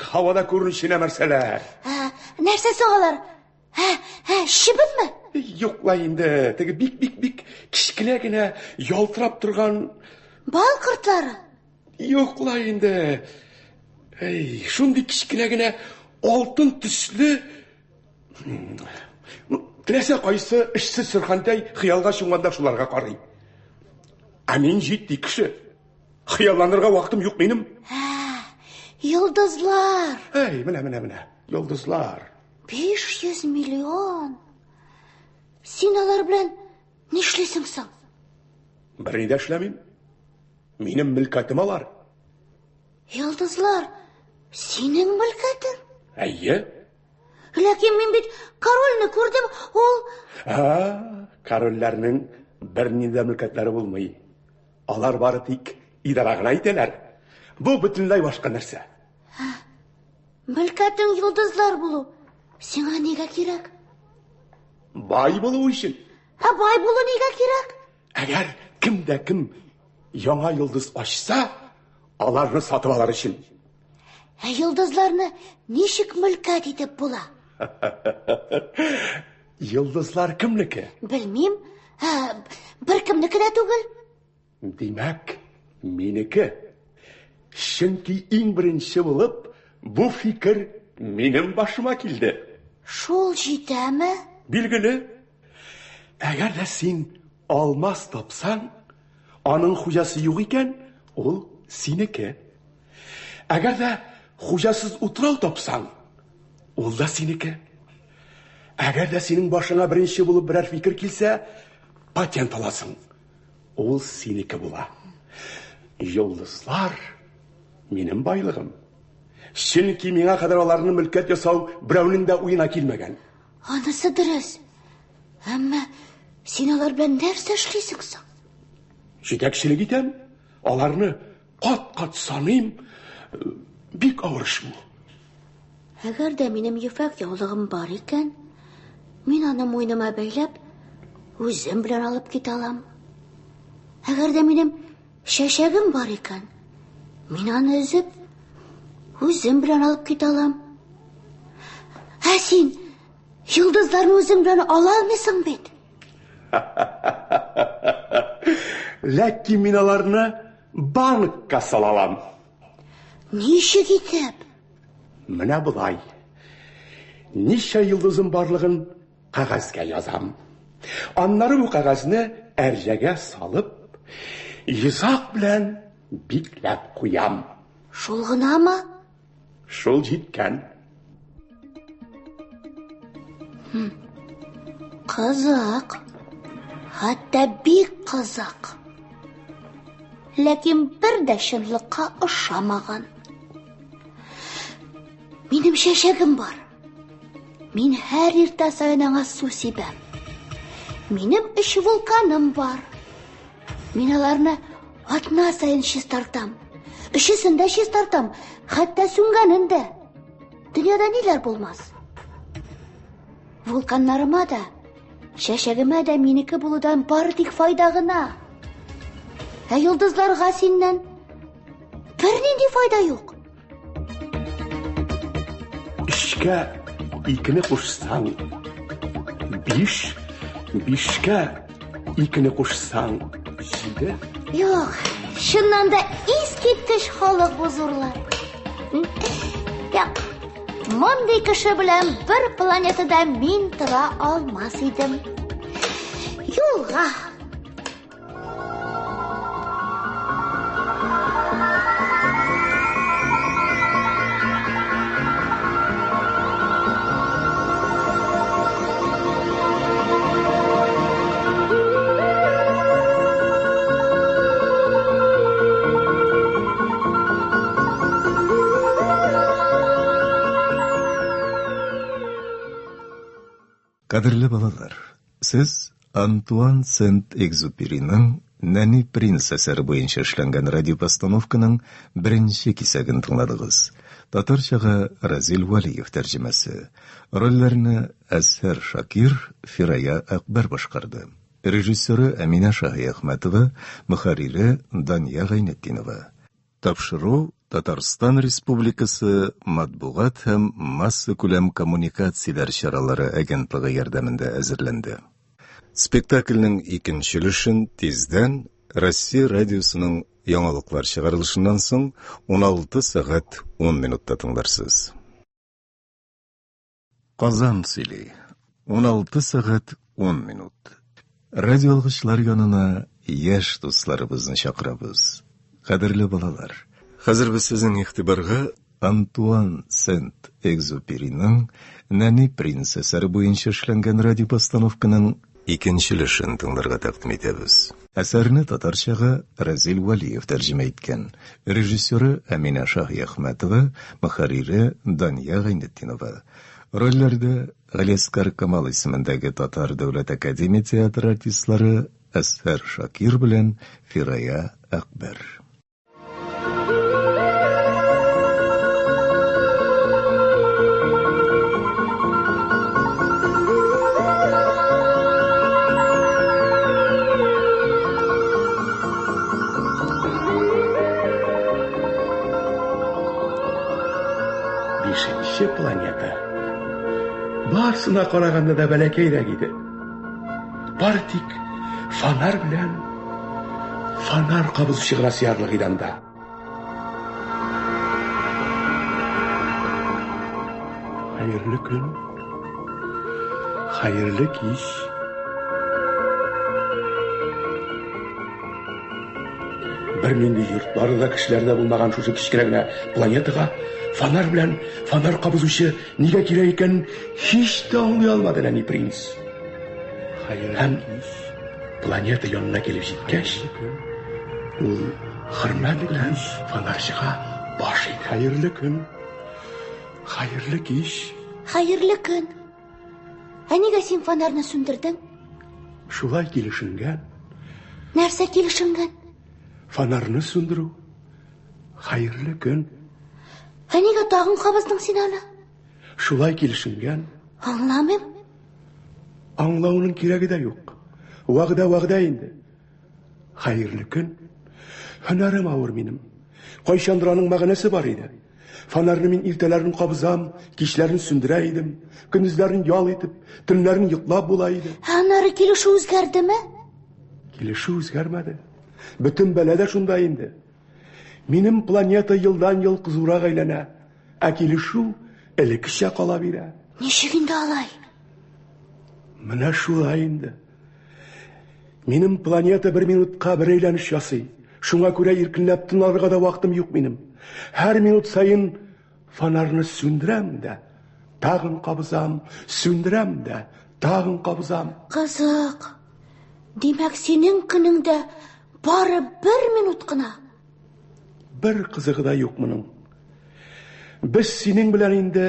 havada görünüşüne mesele. Nerse soğalar? Şibin mi? Yok la indi. Tegi bik kişkilegine yaltırap durgan. Bal kırtları? Yok la indi. Şundi kişkilegine altın tüslü. Tilese kayısı işsiz sırxantay xiyalga şunganda şularga qarayım. Amin ciddi kişi. Xiyallanırga vaktim yok benim. Yıldızlar. Mine. Yıldızlar. 500 milyon. Sinalar bilen ne işlesin sen? Birini de işlemeyim. Benim mülketim alar. Yıldızlar senin mülketin? Ayye. Lakin men bit Karol'ni ko'rdim, ol... Karollarning birinin de mülketleri bulmayı. Alar bari tik idaragına iteler. Bu bütünlay başka narsa. Mülketin yıldızlar bulu. Sana nega kerak? Bay bulu için. Bay bulu nega kerak? Eğer kimde kim yana yıldız açsa, alarını satıp alar için. Yıldızlarını nişik mülket edip bula? Yıldızlar kimniki? Bilmeyim. Bir kimniki de tugul. Demek meniki. Çünkü en birinci bulup bu fikir benim başıma geldi. Şol jite mi? Bilgili. Eğer de sen almaz tapsan, anın hocası yok iken, ol seniki. Eğer de hocasız utural tapsan, ol da seniki. Eğer de senin başına birinci bulup birer fikir kilse, patent alasın. Ol seniki bula. Yıldızlar benim baylığım. Çünkü mine kadar olarını mülket yasav biravinin de uyuna kilmegen. Anısı dürüz. Ama sen olar bilen nerse işleysin sen? Jetekçilik item, alarını kat sanayım, bik ağırış bu. Eğer de benim yufak yolluğum var iken, men onu moynuma beylep, özüm bilen alıp git alam. Eğer de benim şeşegim var iken, men onu özüp, özüm bilen alıp git alam. Sen yıldızlarını özüm bilen alar mısın bet? Ләкин мин аларны банкка салалам. Ничек итеп? Менә булай. Ничә йолдызым барлыгын кагазга язам. Аннары бу кагазны әрҗәгә салып, йозак белән бикләп куям. Шул гынамы? Шул җиткән. Кызык. Хәтта бик кызык. Ләкин бер дә чынлыкка ошамаган. Минем чәчәгем бар. Мин һәр иртә саен аңа су сибәм. Минем 3 вулканым бар. Мин аларны атна саен чистартам. Өчесен дә чистартам, хәтта сүнгәнен дә. Дөньяда ниләр булмас? Вулканнарыма да, чәчәгемә дә минеке булудан бары тик файда гына. Ә йолдызларга синнән бернинди файда юк. Ишкә икене кушсаң, 5, 5кә икене кушсаң, 7. Юк, шуннан да искиткеч халык бу зурлар. Юк, мондый кеше белән бер планетада мин тора алмас идем. Юлга. Кадерле балалар, сез Антуан Сент-Экзюперинең «Нәни принц» әсәре буенча эшләнгән радиопостановканың беренче кисәген тыңладыгыз. Татарчага Разил Валиев тәрҗемәсе. Рольләрне Әсәр Шакир, Фирая Акбар башкарды. Режиссеры Әминә Шаһи-Әхмәтова, мөхәррире Дания Гайнетдинова. Тапшыру Татарстан Республикасы матбугат һәм масса күләм коммуникацияләр чаралары агентлыгы ярдәмендә әзерләнде. Спектакльнең икенче өлешен тиздән Россия радиосының яңалыклар чыгарылышыннан соң 16 сәгать 10 минутта тыңларсыз. Казан сөйли. 16 сәгать 10 минут. Радиолгычлар янына яшь дусларыбызны чакырабыз. Кадерле балалар, хәзер без сезнең игътибарга Антуан Сент-Экзюперинең «Нәни принц» әсәре буенча эшләнгән радиопостановканың икенче өлешен тыңларга тәкъдим итәбез. Әсәрне татарчага Разил Валиев тәрҗемә иткән. Режиссеры Әминә Шаһи-Әхмәтова, мөхәррире Дания Гайнетдинова. Рольләрдә Галискар Камал исемендәге Татар дәүләт академия театры артистлары Әсәр Шакир белән Фирая Акбар. Бишенче планета. Барсына караганда да бәләкәйрәк иде. Бары тик фонарь белән фонарь кабызучы гына сиярлык иде анда. Хәерле көн. Хәерле кич. Бер нинди йортлары да кешеләрдә булмаган шушы кичкенә генә планетага фонарь белән фонарь кабызучы нигә кирәк икән һич тә аңлый алмады Нәни принц. Һәм планета янына килеп җиткәч, ул хөрмәт белән фонарьчыга баш иде. Хәерле көн. Хәерле кич. Хәерле көн. Ә нигә син фонарьны сүндердең? Шулай килешенгән. Нәрсә килешенгән? Фонарьны сүндерү. Хәерле көн. Ә нигә тагын кабыздың син аны? Шулай килешенгән. Аңламыйм. Аңлауның кирәге дә юк. Вәгъдә инде. Хәерле көн. Һөнәрем авыр минем. Кайчандыр аның мәгънәсе бар иде. Фонарьны мин иртәләрен кабызам, кичләрен сүндерә идем, көндезләрен ял итеп, төннәрен йоклап була иде. Аннары килешү үзгәрдеме? Килешү үзгәрмәде. Бөтен бәлә дә шунда инде. Минем планета елдан-ел кызурак әйләнә, ә килешү элеккечә кала бирә. Ничек инде алай? Менә шулай инде. Минем планета бер минутка бер әйләнеш ясый. Шуңа күрә иркенләп тынарга да вакытым юк минем. Һәр минут саен фонарны сүндерәм дә, тагын кабызам, сүндерәм дә, тагын кабызам. Кызык. Димәк, синең көнеңдә бары 1 минут кына. Бер кызыгы да юк моның. Без синең белән инде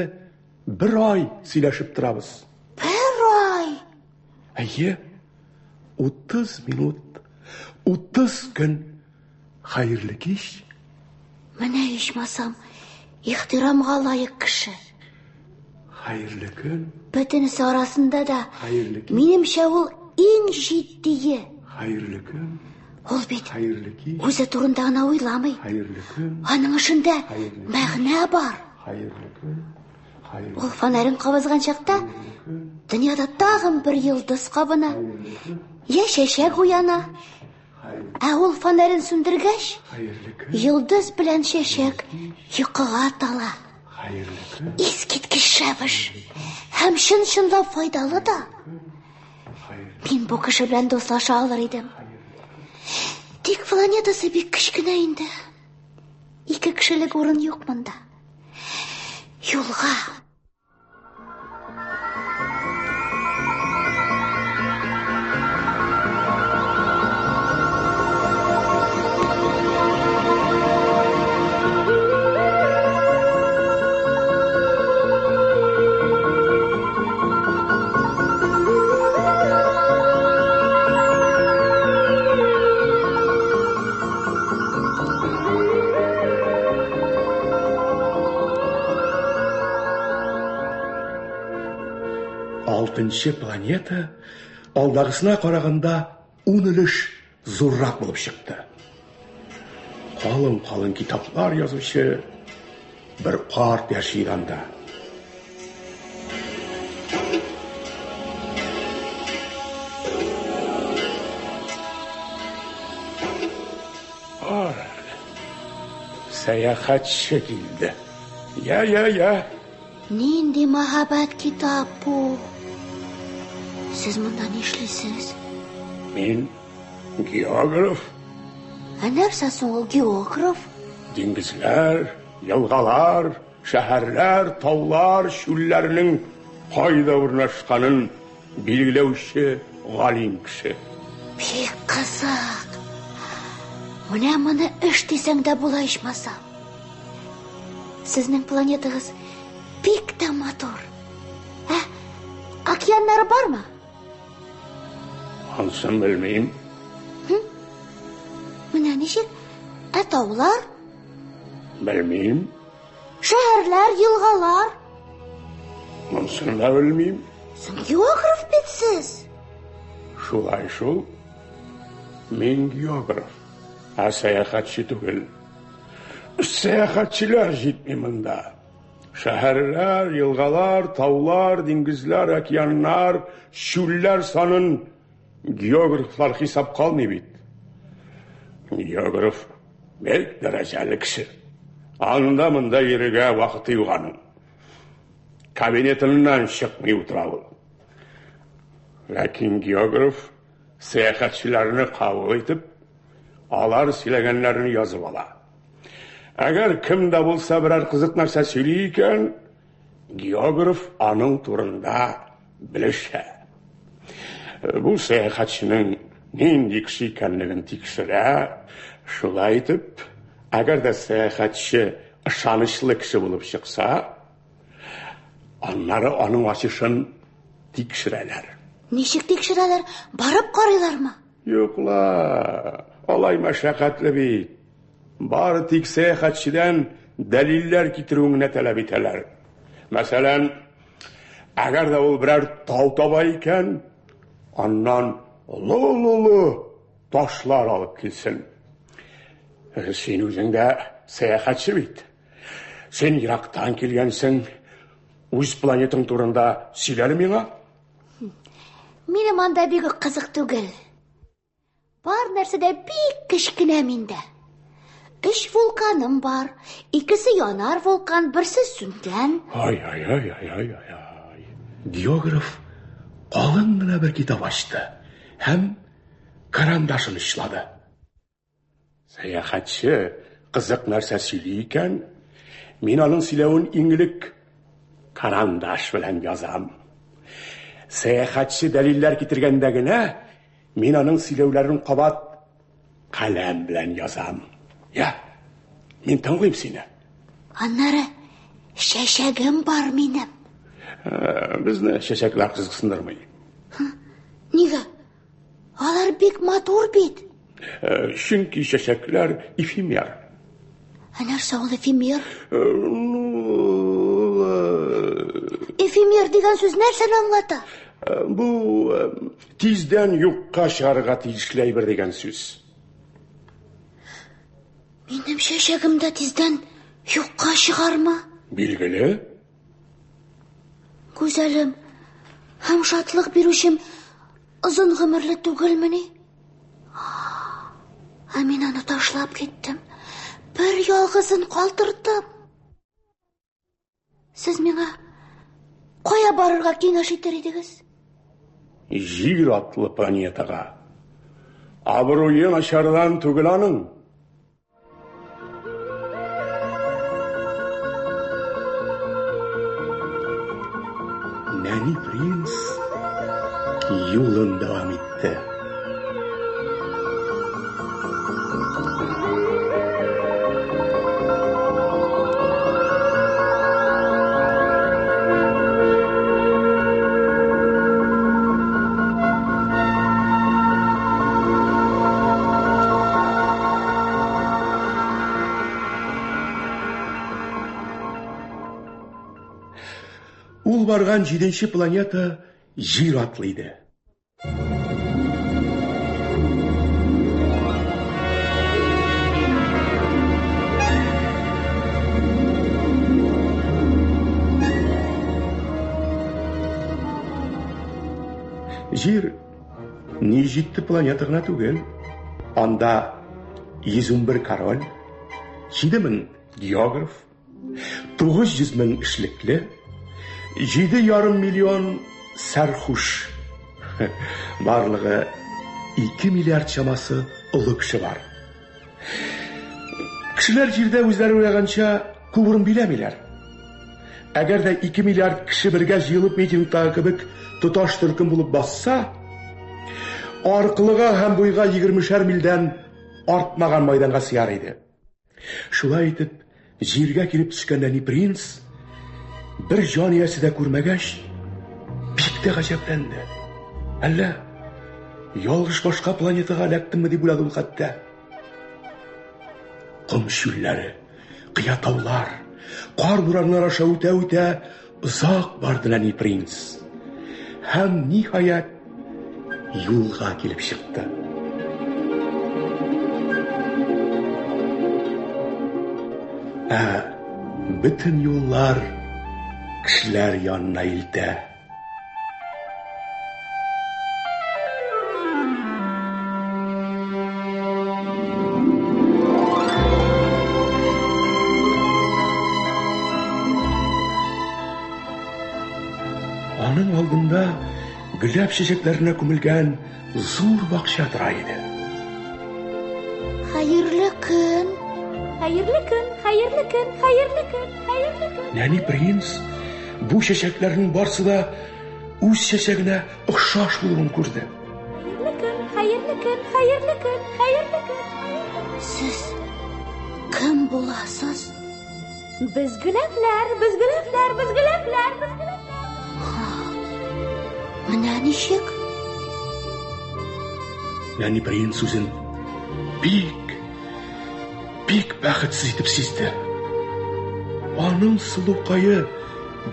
1 ай сөйләшеп торабыз. 1 ай. Әйе, 30 минут, 30 көн. Хәерле кич. Менә ичмасам, ихтирамга лаек кеше. Хәерле көн. Бөтенесе арасында да, Хәерле кич. минемчә ул иң җитдие. Хәерле көн. Ул бит Хәерле кич. үзе турында гына уйламый. Хәерле көн. Аның эшендә Хәерле. мәгънә бар. Хәерле көн. Хәерле Ул фонарен кабызган чакта, көн. дөньяда тагын бер йолдыз кабына. Я чәчәк уяна. Ә ул фонарен сүндергәч, Хәерле көн. йолдыз белән чәчәк йокыга тала. Хәерле көн. Искиткеч шәбеш. Һәм чын-чынлап файдалы да. Мин бу кеше белән дуслаша алыр идем. Тик планетасы бик кечкенә инде. 2 кешелек урын юк монда. Юлга. Алтынчы планета алдагысына караганда 10 өлеш зуррак булып чыкты. Калын китаплар язучы бер карт яши анда. Сәяхәтче килде. Я. Нинди мәхәббәт китап бу? Сез монда нишлисез? Мин географ. Ә нәрсә соң ул географ? Диңгезләр, елгалар, шәһәрләр, таулар, чүлләрнең кайда урнашканын билгеләүче галим кеше. Бик кызык. Менә моны эш дисәң дә була ичмаса. Сезнең планетагыз бик тә матур. Океаннары бармы? Ансын белмим. Менә ничек? Ә таулар? Белмим. Шәһәрләр, елгалар? Ансын да белмим. Сез географ бит сез. Шулай шул. Мин географ. Ә сәяхәтче түгел. Сәяхәтчеләр җитми монда. Шәһәрләр, елгалар, таулар, диңгезләр, океаннар, чүлләр санын географлар хисапка алмый бит. Географ бик дәрәҗәле кеше. Анда-монда йөрергә вакыты юк аның. Кабинетыннан чыкмый утыра ул. Ләкин географ сәяхәтчеләрне кабул итеп, алар сөйләгәннәрне язып ала. Әгәр кемдә булса берәр кызык нәрсә сөйли икән, географ аның турында белешә. Бу сәяхәтченең нинди кеше икәнлеген тикшерә, шулай итеп, әгәр дә сәяхәтче ышанычлы кеше булып чыкса, аннары аның ачышын тикшерәләр. Ничек тикшерәләр? Барып карыйлармы? Юкла, алай мәшәкатьле бит. Бары тик сәяхәтчедән дәлилләр китерүен генә таләп итәләр. Мәсәлән, әгәр дә ул берәр тау таба икән, аннан олы ташлар алып килсен. Син үзең дә сәяхәтче бит. Син ерактан килгәнсең, үз планетаң турында сөйләр миңа? Минем анда бик кызык түгел. Бар нәрсә дә бик кечкенә миндә. 3 вулканым бар. Икесе янар вулкан, берсе сүнгән. Ай. Географ калын гына бер китап ачты һәм карандашын очлады. Сәяхәтче кызык нәрсә сөйли икән, мин аның сөйләвен иңлек карандаш белән язам. Сәяхәтче дәлилләр китергәндә генә, мин аның сөйләүләрен кабат каләм белән язам. Я, мин тыңлыйм сине. Аннары чәчәгем бар минем. Безне чәчәкләр кызыксындырмый. Нигә? Алар бик матур бит. Чөнки чәчәкләр эфемер. Нәрсә ул эфемер? Эфемер дигән сүз нәрсәне аңлата? Бу тиздән юкка чыгарга тиешле әйбер дигән сүз. Минем чәчәгем дә тиздән юкка чыгармы? Билгеле. Күзәлем һәм шатлык бирүчем озын гомерле түгелмени? Мин аны ташлап киттем. Бер ялгызын калтырдым. Сез миңа кая барырга киңәш итер идегез? Җир атлы планетага. Абруен ачардан түгел аның. Нәни принц юлын дәвам итте. Ул барган 7-нче планета Җир атлы иде. Җир ни 7 планета гына түгел. Анда 111 король, 7000 географ, 900 мең эшлекле, 7,5 миллион сәрхуш. Барлыгы 2 миллиард чамасы олы кеше бар. Кешеләр җирдә үзләре уйлаганча күбрен биләмиләр. Әгәр дә 2 миллиард кеше бергә җыелып митингтагы кебек тоташ төркем булып басса, аркылыга һәм буйга 20 милдән артмаган мәйданга сыяр иде. Шулай итеп, җиргә килеп төшкән Нәни принц bir җаниясе дә күрмәгәч, бик тә гаҗәпләнде. Әллә ялгыш башка планетага эләктемме дип уйлады ул хәтта. Ком чүлләре, кыя таулар, кар бураннар аша үтә озак барды Нәни принц. Һәм ниһаять юлга килеп чыкты. Бөтен юллар кешеләр янына илтә. Аның алдында гүләп чәчәкләренә күмелгән зур бакча тора иде. Хәерле көн. Хәерле көн, хәерле көн, хәерле көн, хәерле көн. Нәни принц бу чәчәкләрнең барсы да үз чәчәгенә охшаш булуын күрде. Хәерле көн, хәерле көн, хәерле көн, хәерле көн. Сез кем буласыз? Без гүләпләр, без гүләпләр, без гүләпләр, без гүләпләр. Менә ничек? Нәни принц үзен бик бәхетсез итеп сизде. Аның сылукайы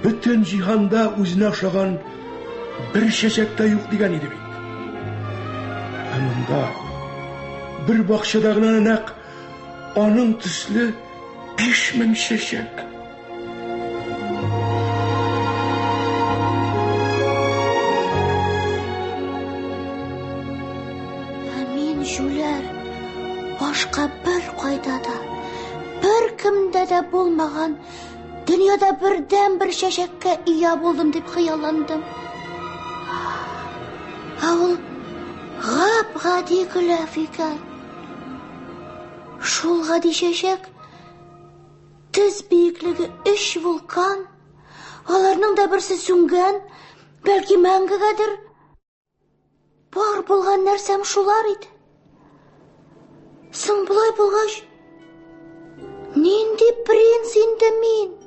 бөтен җиһанда үзенә охшаган бер чәчәк тә юк дигән иде бит. Анда бер бакчада гына нәкъ аның төсле 5000 чәчәк. Мин кайда да, бер кемдә дә булмаган дөньяда бердән бер чәчәккә ия булдым дип хыялландым. Ул гап-гади гөләф икән. Шул гади чәчәк тез биеклеге 3 вулкан, аларның да берсе сүнгән, бәлки мәңгегәдер. Бар булган нәрсәм шулар иде. Соң булай булгач, нинди принц инде мин?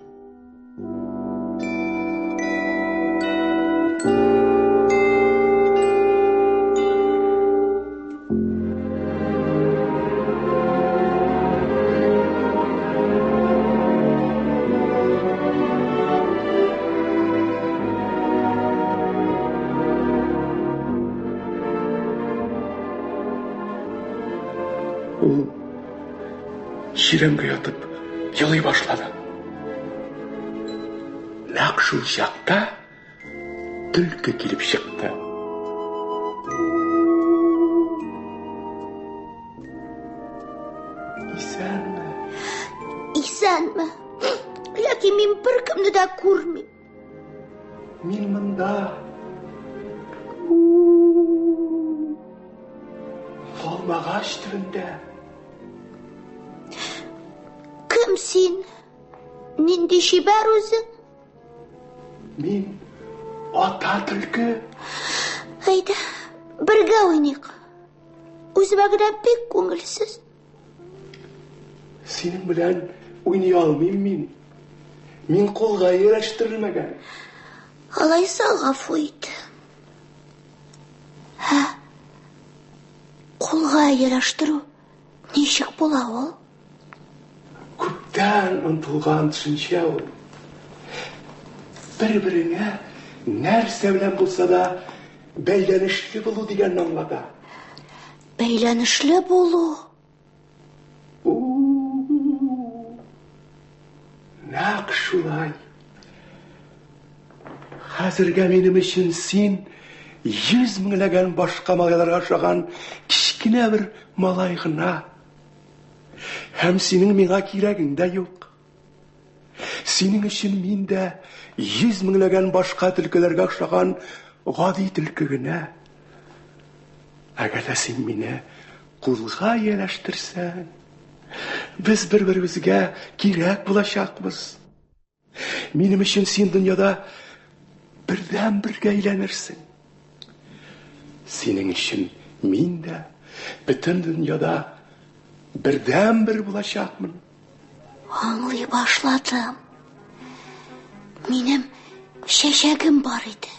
Ул ширәмгә ятып елый башлады. Нәкъ шул чакта төлке килеп чыкты. Исәнме? Исәнме? Ләкин мин бер кемне дә күрмим. Мин монда. Алмагач төбендә. Кем син? Нинди шибәр үзең? Мин ата төлке. Әйдә, бергә уйныйк. Үземә генә бик күңелсез. Синең белән уйный алмыйм мин. Мин кулга ияләштерелмәгән. Алайса гафу ит. Кулга ияләштерү ничек була ул? Күптән онытылган төшенчә ул. Бер-береңә нәрсә белән булса да бәйләнешле булу дигәнне аңлата. Бәйләнешле булу. Нәкъ шулай. Хәзергә минем өчен син 100 меңләгән башка малайларга охшаган кичкенә бер малай гына. Һәм синең миңа кирәгең дә юк. Синең өчен мин дә 100 меңләгән башка төлкеләргә охшаган гади төлке генә. Әгәр дә син мине кулга ияләштерсәң, без бер-беребезгә кирәк булачакбыз. Минем өчен син дөньяда бердән бергә әйләнерсең. Синең өчен мин дә бөтен дөньяда бердән бер булачакмын. Аңлый башладым. Минем чәчәгем бар иде.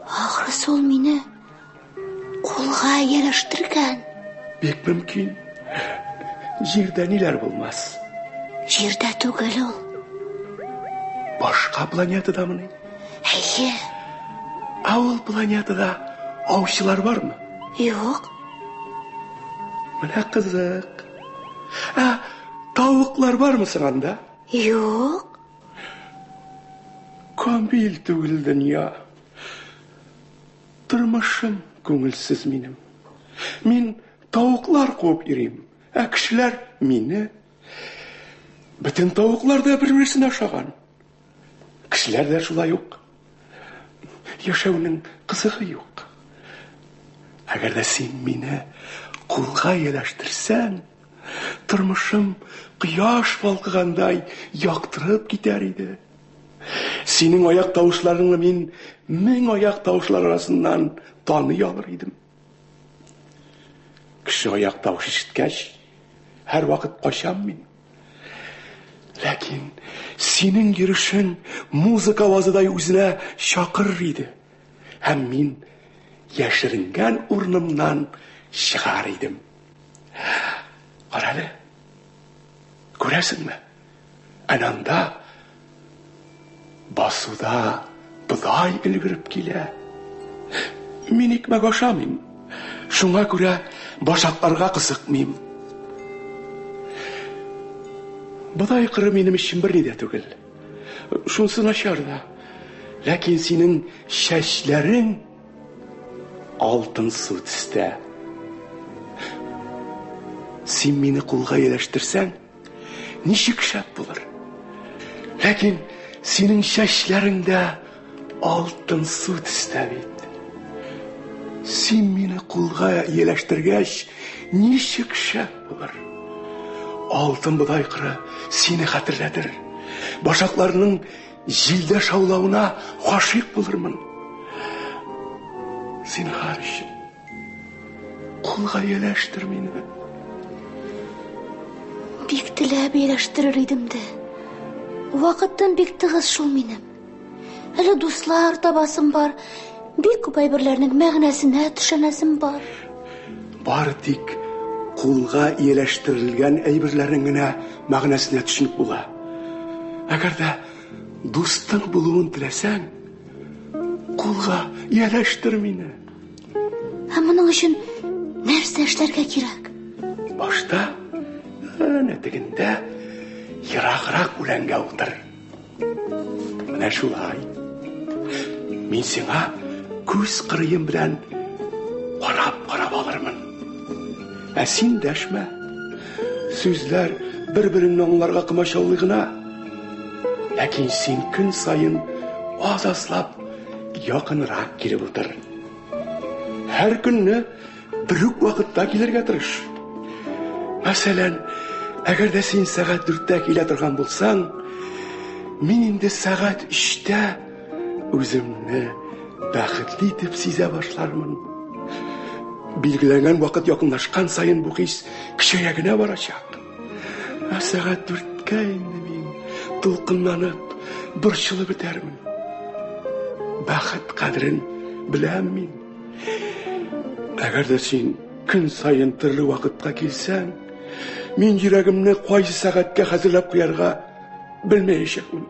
Ахрысы ул мине кулга ияләштергән. Бик мөмкин. Җирдә ниләр булмас? Җирдә түгел ул. Башка планетадамыни? Әйе. Ул планетада аучылар бармы? Юк. Менә кызык. Тавыклар бармы сыңанда? Юк. Камил түгел дөнья. Тормышым күңелсез минем. Мин тавыклар куып йөрим, кешеләр мине. Бөтен тавыклар да бер-берсен ашаган. Кешеләр дә шулай ук. Яшәүнең кызыгы юк. Әгәр дә син мине кулга ияләштерсәң, тормышым кояш балкыгандай яктырып китәр иде. Синең аяк тавышларыңны мин 1000 аяк тавышлар арасыннан таный алыр идем. Кеше аяк тавыш ишеткәч, һәр вакыт качам мин. Ләкин синең йөришең музыка авазыдай үзенә чакырыр иде. Һәм мин яшеренгән урынымнан чыгар идем. Карале. Күрәсеңме? Ананда басуда быдай өлгереп килә. Мин икмәк ашамыйм. Шуңа күрә башакларга кызыкмыйм. Быдай кыры минем өчен берни дә түгел. Шунсы начар да. Ләкин синең чәчләрең алтын су төстә. син мине кулга еләштерсәң, ничек шәп булыр. Ләкин синең чәчләреңдә алтын су төстә бит. Син мине кулга еләштергәч, ничек шәп булыр. Алтын бодайкыры сине хәтерләтер. Башакларның җилдә шаулавына гашыйк булырмын. Син хариш. Кулга еләштер мине. Бик теләп еләштерер идем дә. Вакыттан бик тыгыз шул минем. Әле дуслар табасым бар. Бик күп әйберләрнең мәгънәсенә төшенәсем бар. Бары тик кулга еләштерелгән әйберләрнең генә мәгънәсенә төшенеп була. Әгәр дә дустың булуын теләсәң, кулга еләштер мине. Һәм моның өчен нәрсә эшләргә кирәк? Башта нәтигендә ераграк үләнгә утыр. Менә шулай. Мин сиңа күз кырыем белән карап алырмын. Ә син дәшмә. Сүзләр бер-береңне аңларга кымачаулый гына. Ләкин син көн сайын азаслап якынрак килеп утыр. Һәр көнне бер үк вакытта килергә тырыш. Мәсәлән, әгәр дә син сәгать 4-тә килә торган булсаң, мин инде сәгать 3-тә үземне бәхетле итеп сизә башлармын. Билгеләнгән вакыт якынлашкан саен бу хис кичәя генә барачак. Ә сәгать 4-кә инде мин тулкынланып, борчылып бетәрмен. Бәхет кадерен беләм мин. Әгәр дә син көн сайын төрле вакытка килсәң, мин йөрәгемне кайсы сәгатькә хәзерләп куярга белмәячәкмен.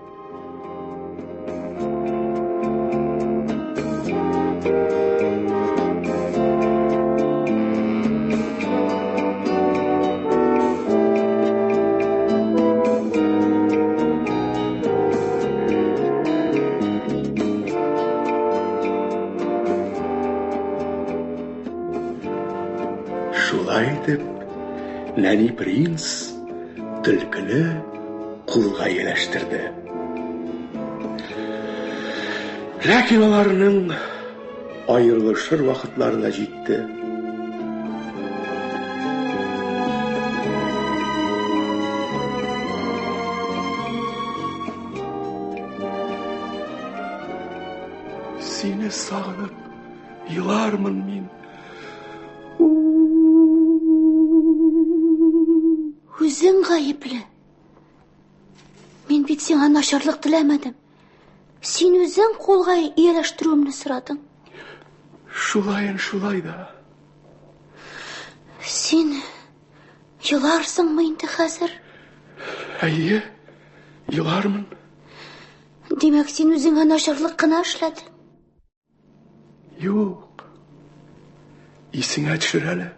Шулай итеп, Нәни принц төлкене кулга еләштерде. Ләкин аларның аерылышыр вакытлары да җитте. Сине сагынып елармын мин. Үзең гаепле. Мин бит сиңа начарлык теләмәдем. Син үзең кулга ияләштерүемне сорадың. Шулай да. Син еларсыңмы инде хәзер? Әйе, елармын. Димәк, син үзеңә начарлык кына эшләдең. Юк. Исеңә төшер әле.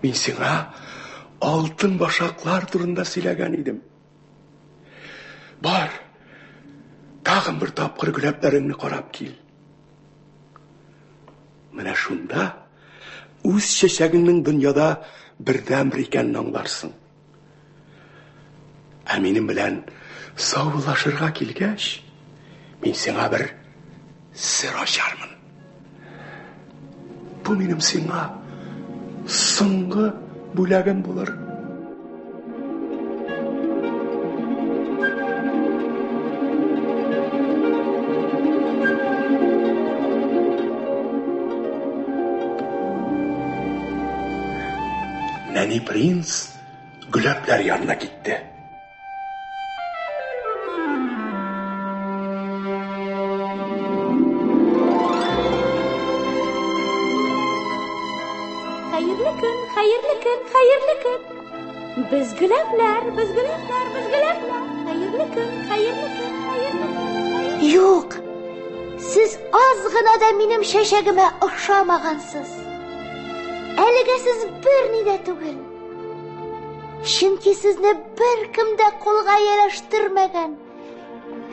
Мин сиңа алтын башаклар турында сөйләгән идем. Бар, тагын бер тапкыр гөләпләреңне карап кил. Менә шунда үз чәчәгеңнең дөньяда бердән-бер икәнен аңларсың. Ә минем белән саулашырга килгәч, мин сиңа бер сер ачармын. Бу минем сиңа соңгы бүләгем булыр. Нәни принц гөләпләр янына китте. Хәерле көн. Без гөләпләр. Хәерле көн. Юк. Сез аз гына да минем чәчәгемә охшамагансыз. Әлегә сез берни дә түгел. Чөнки сезне беркем дә кулга ияләштермәгән.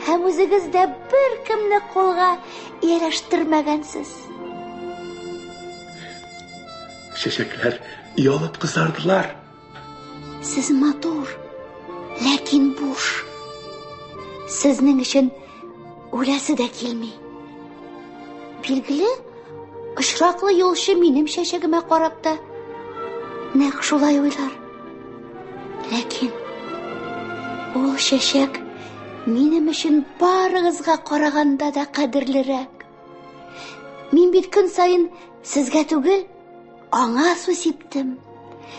Һәм үзегез дә беркемне кулга ияләштермәгәнсез. Чәчәкләр ялып кызардылар. Сез матур, ләкин буш. Сезнең өчен үләсе дә килми. Билгеле, очраклы юлчы минем чәчәгемә карап та нәкъ шулай уйлар. Ләкин ул чәчәк минем өчен барыгызга караганда да кадерлерәк. Мин бит көн сайын сезгә түгел, аңа су сиптем.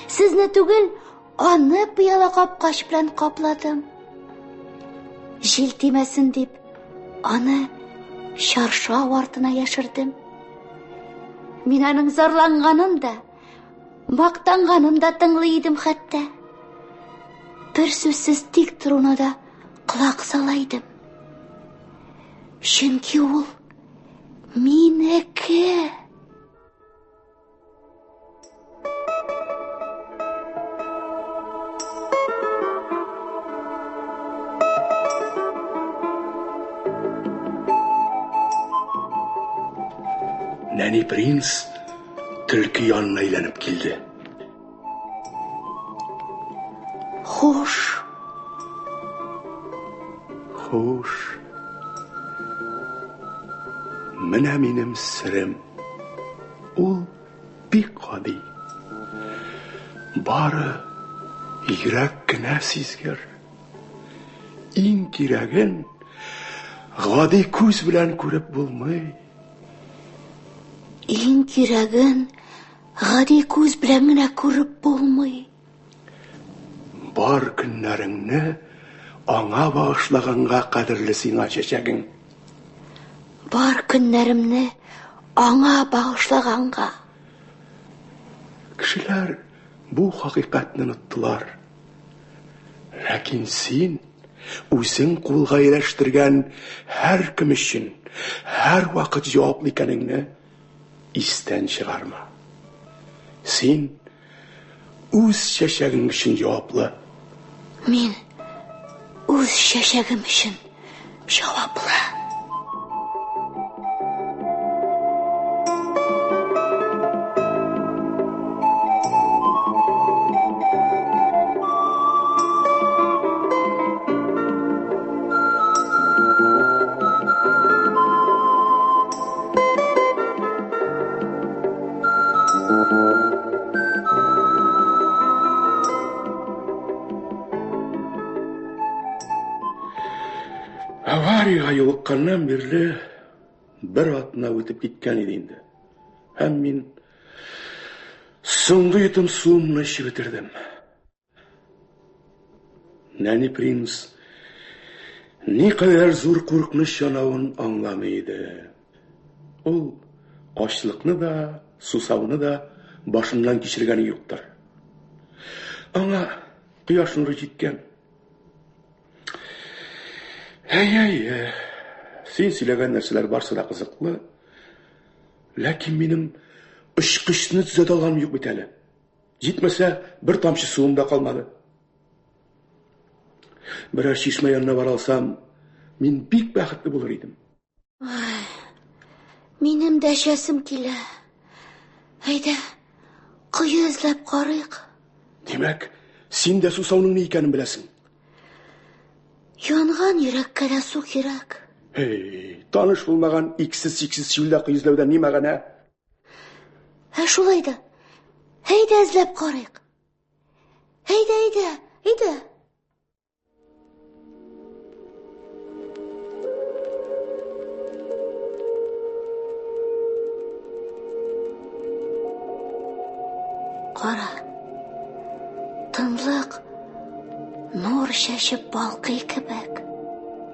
Сезне түгел, аны пыяла капкач белән капладым. Җил тимәсен дип, аны чаршау артына яшердем. Мин аның зарланганын да, мактанганын да тыңлый идем хәтта. Бер сүзсез тик торуына да колак сала идем. Чөнки ул минеке. Нәни принц төлке янына әйләнеп килде. Хуш. Хуш. Менә минем сирем. Ул бик гади. Бары йөрәк кенә сизгер. Иң кирәген гади күз белән күреп булмый. Иң кирәген гади күз белән генә күреп булмый. Бар көннәреңне аңа багышлаганга кадерле сиңа чәчәгең. Бар көннәремне аңа багышлаганга. Кешеләр бу хакыйкатьне оныттылар. Ләкин син үзең кулга ирештергән һәр кем өчен һәр вакыт җаваплы икәнеңне истән чыгарма. Син үз чәчәгең өчен җаваплы. Мин үз чәчәгем өчен җаваплы. Аварияга юлыкканнан бирле бер атна үтеп киткән иде инде. Һәм мин соңгы йотым суымны эчеп бетердем. Нәни принц никадәр зур куркыныч янавын аңламый иде. Ул ачлыкны да, сусауны да башыннан кичергәне юктыр. Аңа кояш нуры җиткән. Әй, син сөйләгән нәрсәләр барсы да кызыклы, ләкин минем очкычны төзәтә алганым юк бит әле. Җитмәсә, бер тамчы суым да калмады. Берәр чишмә янына бара алсам, мин бик бәхетле булыр идем. Минем дә чәсем килә. Әйдә, кое эзләп карыйк. Димәк, син дә сусауның ни икәнен беләсең. Янган йөрәккә дә су кирәк. Таныш булмаган иксез-сиксез чүлдә кыйзләүдән ни мәгънә? Шулай да. Әйдә эзләп карыйк. Әйдә. Кара. Тынлык нур шәшеп балкый кебек.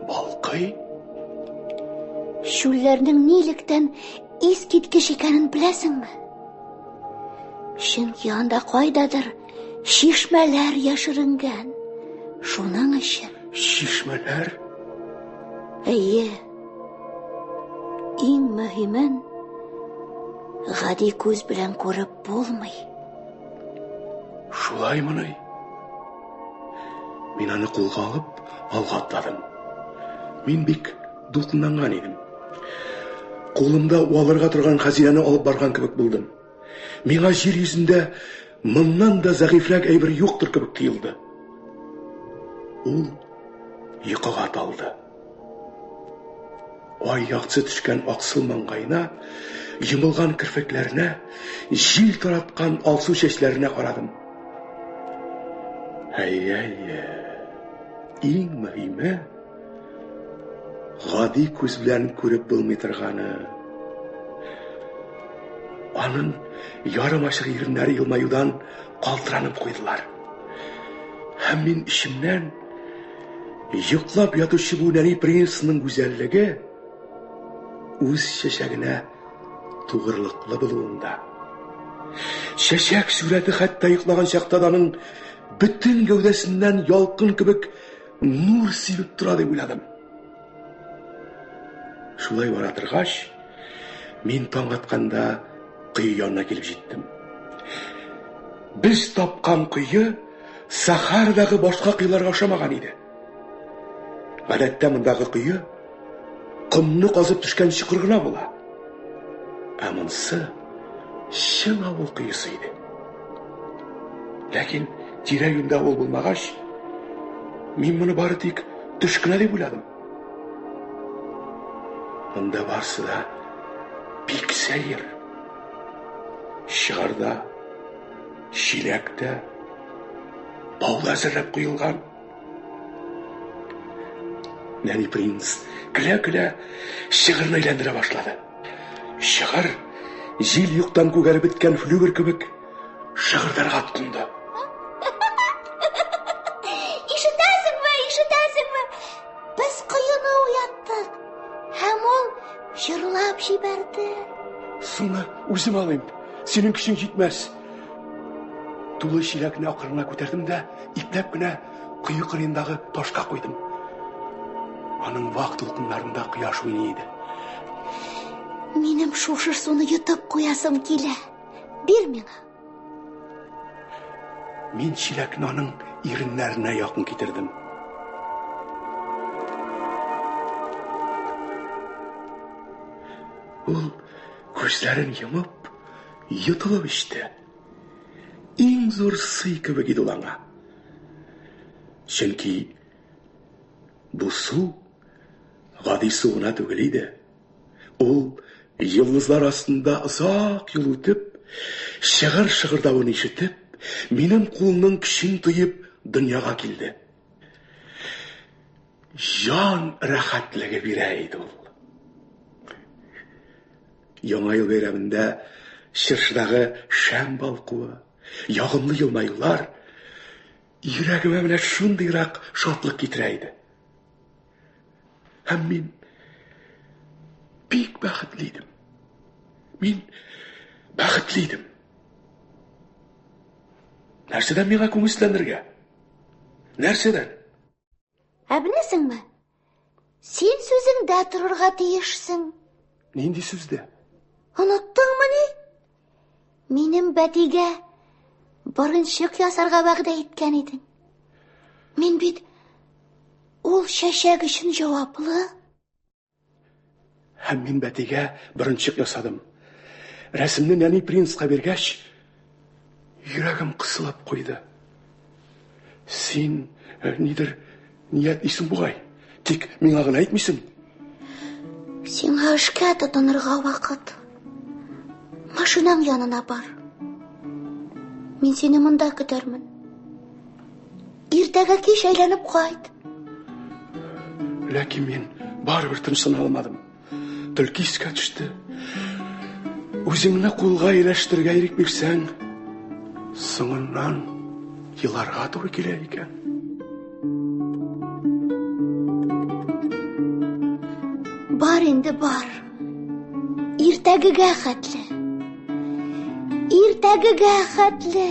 Балкый? Шүлләрнең нилектән ис киткеч икәнен беләсеңме? Чөнки анда кайдадыр шишмәләр яшеренгән. Шуның өчен. Шишмәләр? Әйе. Иң мөһимен гади күз белән күреп булмый. Шулаймыни? Мин аны кулга алып, алга атладым. Мин бик дулкынланган идем. Кулымда алырга торган хазинаны алып барган кебек булдым. Миңа җир йөзендә Моннан да зәгыйфрәк әйбер юктыр кебек тоелды. Ул йокыга талды. Ай яктысы төшкән аксыл маңгайына, йомылган кирфекләренә, җил тараткан алсу чәчләренә карадым. Иң мөһиме, гади күз белән күреп булмый торганы. Аның ярым ачык иреннәре елмаюдан калтыранып куйдылар. Һәм мин ичемнән йоклап ятучы бу нәни принцның гүзәллеге үз чәчәгенә тугырлыклы булуында. Чәчәк сүрәте хәтта йоклаган чакта да аның bütün gövdesinden yalkın kibik nur sivip dura diп уйладым. Шулай бара торгач, мин таң атканда кое янына килеп җиттем. Без тапкан кое Сахардагы башка кыйларга охшамаган иде. Гадәттә мондагы кое кымны казып төшкән чокыр гына була. Ә монысы чын авыл кыйсы иде. Ләкин тирәгендә ул булмагач, мин моны бары тик төш кенә дип уйладым. Монда барсы да бик сәер. Шыгарда, чиләктә, бауда әзерләп куелган. Нәни принц көлә-көлә шыгырны әйләндерә башлады. Шыгыр җил юктан күгәреп беткән флюгер кебек шыгырдарга тотынды. Ишетәсеңме? Без кыйны уяттык. Һәм ул җырлап җибәрде. Суны үзем алыйм. Синең көчең җитмәс. Тулы чиләкне акырына күтәрдем дә, ипләп кенә кые кырыендагы ташка куйдым. Аның вак дулкыннарында кояш уйный иде. Минем шушы суны йотып куясым килә. Бир миңа. Мин чиләкне аның иреннәренә якын китердем. Ул күзләрен йомып, йотылып ичте. Иң зур сый кебек иде ул аңа. Чөнки бу су гади су гына түгел иде. Ул йолдызлар астында озак юл үтеп, шыгыр шыгырдавын ишетеп, минем кулымның көчен тоеп дөньяга килде. Жан рәхәтлеге бирә иде ул. Яңа ел бәйрәмендә Чыршыдагы шәм балкуы, ягымлы елмаюлар йөрәгемә менә шундыйрак шатлык китерә иде. Һәм мин бик бәхетле идем. Мин бәхетле идем. Нәрсәдән миңа күңелсезләнергә? Нәрсәдән? Ә беләсеңме? Син сүзеңдә торырга тиешсең. Нинди сүздә? Оныттыңмы ни? Минем Бәтигә борынчык ясарга вәгъдә иткән идең. Мин бит ул чәчәк өчен җаваплы. Һәм мин Бәтигә борынчык ясадым. Рәсемне нәни принцка биргәч, йөрәгем кысылып куйды. Син нидер ният исең бугай. Тик миңа гына әйтмисең. Сиңа эшкә тотынырга вакыт. Машинаң янына бар. Мин сине монда көтәрмен. Иртәгә кич әйләнеп кайт. Ләкин мин барыбер тынычлана алмадым. Төлке искә төште. Үзеңне кулга ияләштерергә ирек бирсәң, соңыннан еларга туры килә икән. Бар инде бар. Иртәгегә хәтле. Иртәгегә хәтле.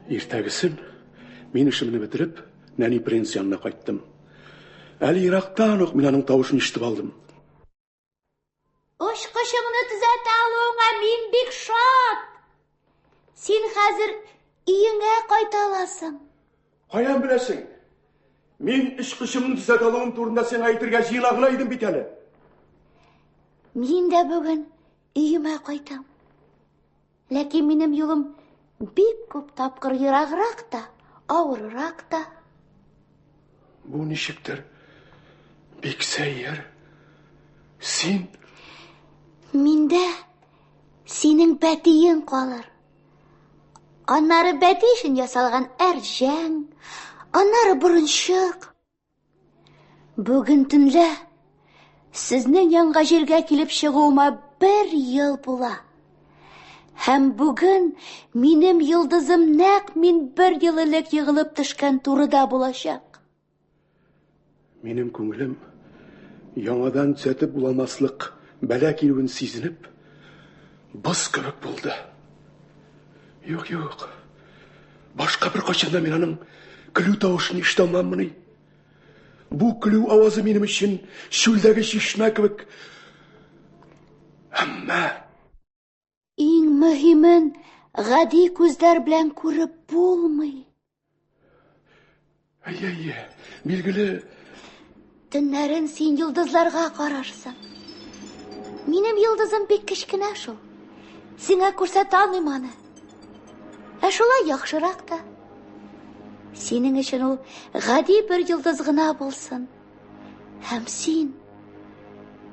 Иртәгесен мин эшемне бетереп, нәни принц янына кайттым. Әле ерактан ук мин аның тавышын ишетеп алдым. Очкышыңны төзәтә алуыңа мин бик шат. Син хәзер өеңә кайта аласың. Каян беләсең? Мин эш кышымны төзәтә алуым турында сиңа әйтергә җыйлаган идем бит әле. Мин дә бүген өемә кайтам. Ләкин минем юлым бик күп тапкыр ераграк та, авыррак та. Бу ничектер? Бик сәер. Син Миндә синең бәтиең калыр. Аннары бәти өчен ясалган әрҗәң, аннары борынчык. Бүген төнлә сезнең янга җиргә килеп чыгуыма 1 ел була. Һәм бүген минем йылдызым нәкъ мин 1 ел элек егылып төшкән турыда булачак. минем күңелем яңадан төзәтеп буламаслык бәла килүен сизенеп, быз кебек булды. Юк. Башка бер качанда мин аның көлү тавышын ишетәмәммени. Бу көлү авазы минем өчен шүлдәге чишмә кебек. Әмма Иң мөһимен гади күзләр белән күреп булмый. әйе, билгеле, Төннәрен син йылдызларга карарсың. Минем йылдызым бик кечкенә шул. Сиңа күрсәтә алмыйм аны. Шулай яхшырак та. Синең өчен ул гади бер йылдыз гына булсын. Һәм син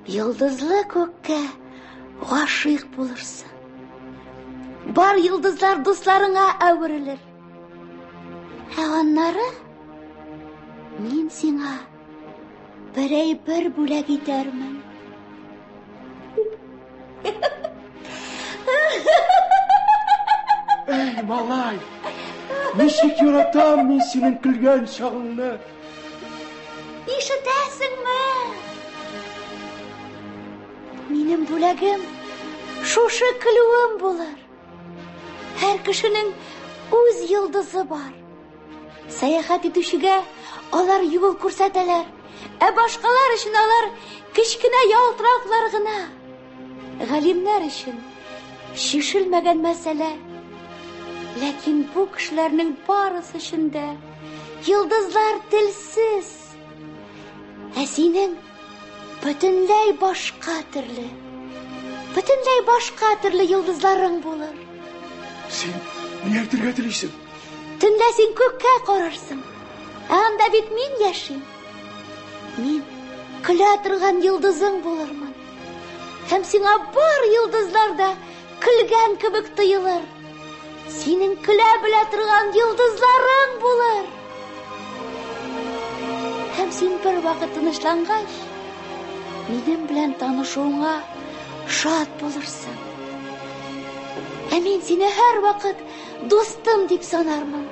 йылдызлы күккә гашыйк булырсың. Бар йылдызлар дусларыңа әверелер. Аннары мин сиңа бер бүләк итәрмен. Эй, малай, ничек яратам мин синең көлгән чагыңны. Ишетәсеңме? Минем бүләгем шушы көлүем булыр. Һәр кешенең үз йылдызы бар. Сәяхәт итүчегә алар юл күрсәтәләр, башкалар өчен алар кечкенә ялтыраклар гына. Галимнәр өчен шишелмәгән мәсьәлә. Ләкин бу кешеләрнең барысы өчен дә йылдызлар телсез. Синең бөтенләй башка төрле йылдызларың булыр. Син ни әйтергә телисең? Төнлә син күккә карарсың. Анда бит мин яшим. Мин көлә торган йылдызың булырмын. Һәм сиңа бар йылдызлар да көлгән кебек тоелыр. Синең көлә белә торган йылдызларың булыр. Һәм син бер вакыт тынычлангач, минем белән танышуыңа шат булырсың. Мин сине һәр вакыт дустым дип санармын.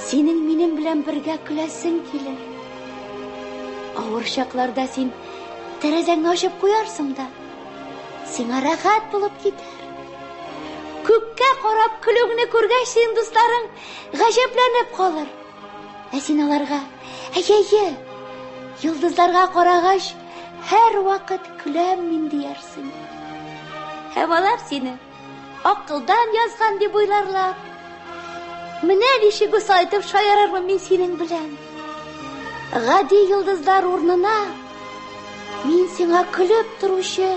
Синең минем белән бергә көләсең килер. Авыр чакларда син тәрәзәңне ачып куярсың да, сиңа рәхәт булып китәр. Күккә карап көлүңне күргәч, син дусларың гаҗәпләнеп калыр. Син аларга, әйе, йылдызларга карагач, һәр вакыт көләм мин диярсең. Һәм алар сине акылдан язган дип уйларлар. Менә ничек усайтып шаярырмын мин синең белән. Гади йылдызлар урнына мин сиңа көлеп торучы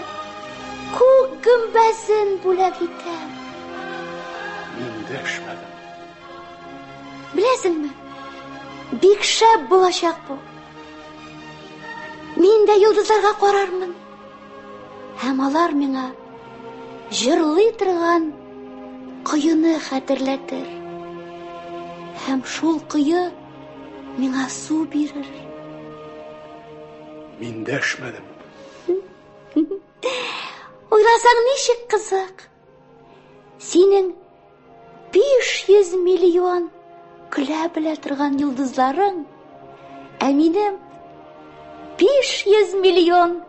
күк гөмбәсен бүләк итәм. Мин дәшмәдем. Беләсеңме? Бик шәп булачак бу. Мин дә йылдызларга карармын. Һәм алар миңа җырлый торган коены хәтерләтер. Һәм шул кое миңа су бирер. Мин дәшмәдем. Уйласаң ничек кызык. Синең 500 миллион көлә белә торган йылдызларың, минем 500 миллион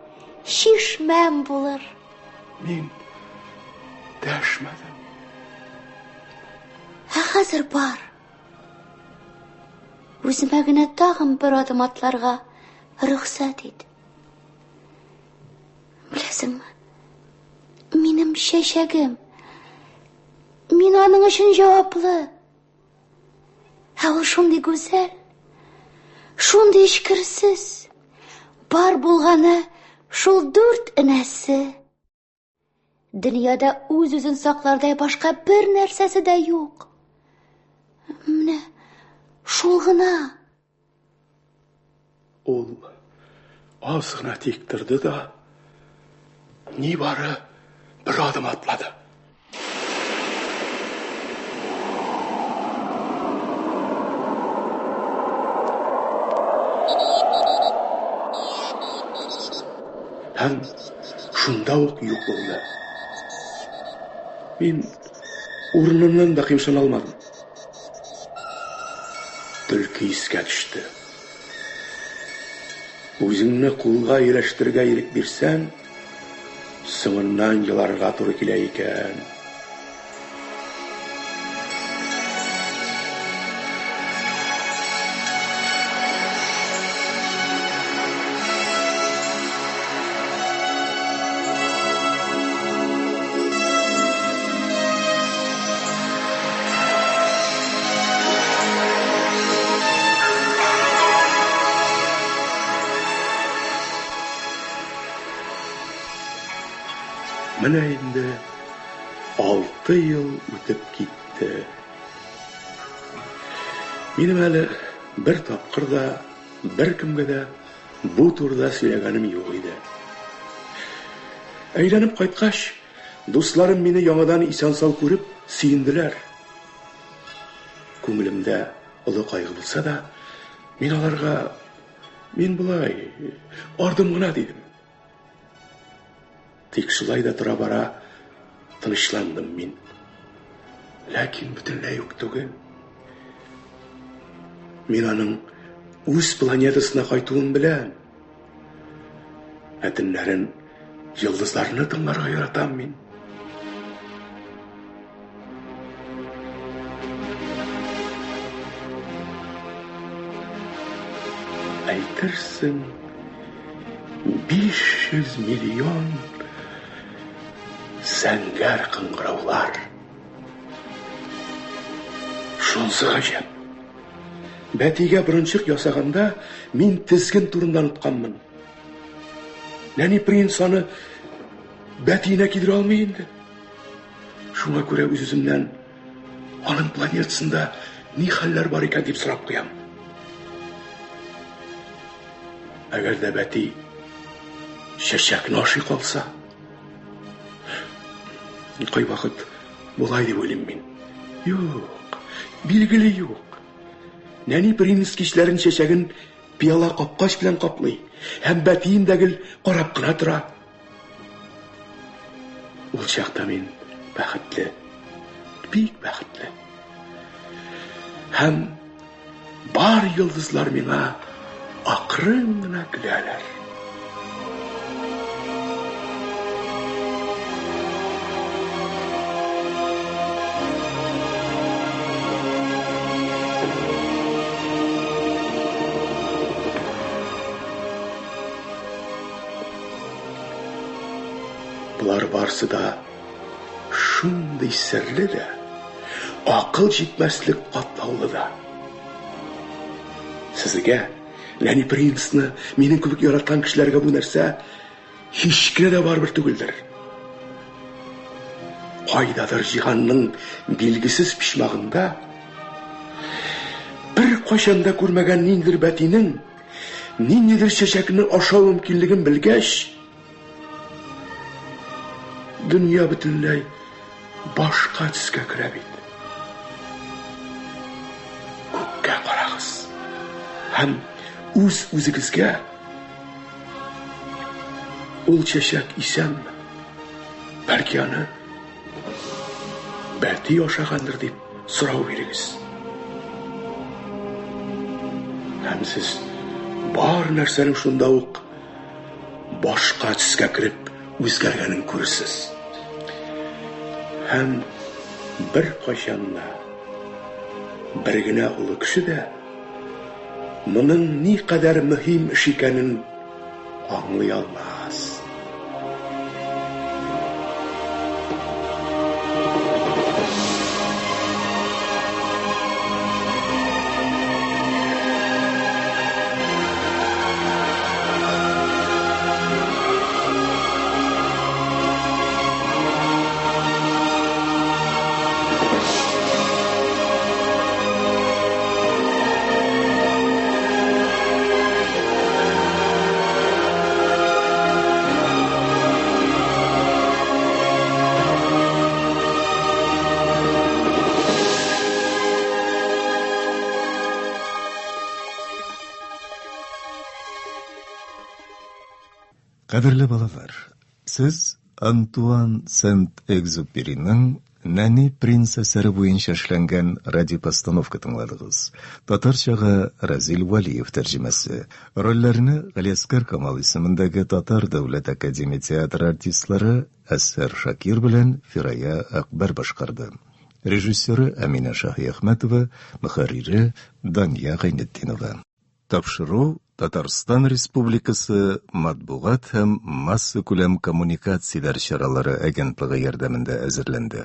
шишмәм булыр. Мин дәшмәдем. Хәзер бар. Үземә генә тагын бер адым атларга рөхсәт ит. Беләсеңме? Минем чәчәгем, минем йылдызым, минем күк йөзле йылдызым. Һәр кайчан һәм һәр вакыт. Алар Мин аның өчен җаваплы. Ә ул шундый гүзәл, шундый эчкерсез. Бар булганы шул 4 энәсе. Дөньяда үз-үзен саклардай башка бер нәрсәсе дә юк. Менә шул гына. Ул аз гына тик торды да, нибары бер адым атлады. Һәм шунда ук юк булды. Мин урынымнан да кыймшана алмадым. Төлке искә төште. Үзеңне кулга ирештерергә ирек бирсәң, соңыннан еларга туры килә икән. Менә инде 6 ел үтеп китте. Минем әле бер тапкыр да, бер кемгә дә бу турыда сөйләгәнем юк иде. Әйләнеп кайткач, дусларым мине яңадан исән-сау күреп сөенделәр. Күңелемдә олы кайгы булса да, мин аларга булай ардым гына дидем. Тик шулай да тора бара тынычландым мин. Ләкин бөтенләй юк түгел. Мин аның үз планетасына кайтуын беләм. Төннәрен йолдызларны тыңларга яратам мин. Әйтерсең, 500 миллион зәңгәр кыңгыраулар. Шунсы гаҗәп. Бәтигә брончык ясаганда мин тезген турында онытканмын. Нәни принц аны бәтиенә кидерә алмый инде. Шуңа күрә үз-үземнән аның планетасында ни хәлләр бар икән дип сорап куям. Әгәр дә бәти чәчәкне ашый калса, кай вакыт булай дип уйлыйм мин. Юк, билгеле юк. Нәни принц кичләрен чәчәген пиала капкач белән каплый, һәм бәтиен дәгел карап кына тора. Ул чакта мин бәхетле, бик бәхетле. Һәм бар йолдызлар миңа акрын гына көләләр. Булар барсы да шундый серле дә, акыл җитмәслек катлаулы да. Сезгә, Нәни принцны минем кебек яраткан кешеләргә бу нәрсә һич кенә дә барбер түгелдер. Кайдадыр җиһанның билгесез пишмагында бер кайчанда күрмәгән ниндидер бәтинең ниндидер чәчәкне ашау мөмкинлеген белгәч, дөнья бөтенләй башка төскә керә бит. Күккә карагыз. Һәм үз-үзегезгә ул чәчәк исәнме? Бәлки аны бәти ашагандыр дип сорау бирегез. Һәм сез бар нәрсәнең шунда ук башка төскә кереп үзгәргәнен күрсез. Һәм бер кайчанда бер генә улы кеше дә моның ни кадәр мөһим эш икәнен аңлый алмас. Кадерле балалар, сіз Антуан Сент-Экзюперинең «Нәни принц» әсәре буенча эшләнгән радиопостановка тыңладыгыз. Татарчага Разил Валиев тәрҗемәсе. Рольләрне Галиаскар Камал исемендәге Татар дәүләт академия театры артистлары Әсәр Шакир белән Фирая Акбар башкарды. Режиссеры Амина Шаһиәхмәтова, мөхәррире Дания Гайнетдинова. Тапшыру Татарстан Республикасы матбугат һәм масса күләм коммуникацияләр чаралары агентлыгы ярдәмендә әзерләнде.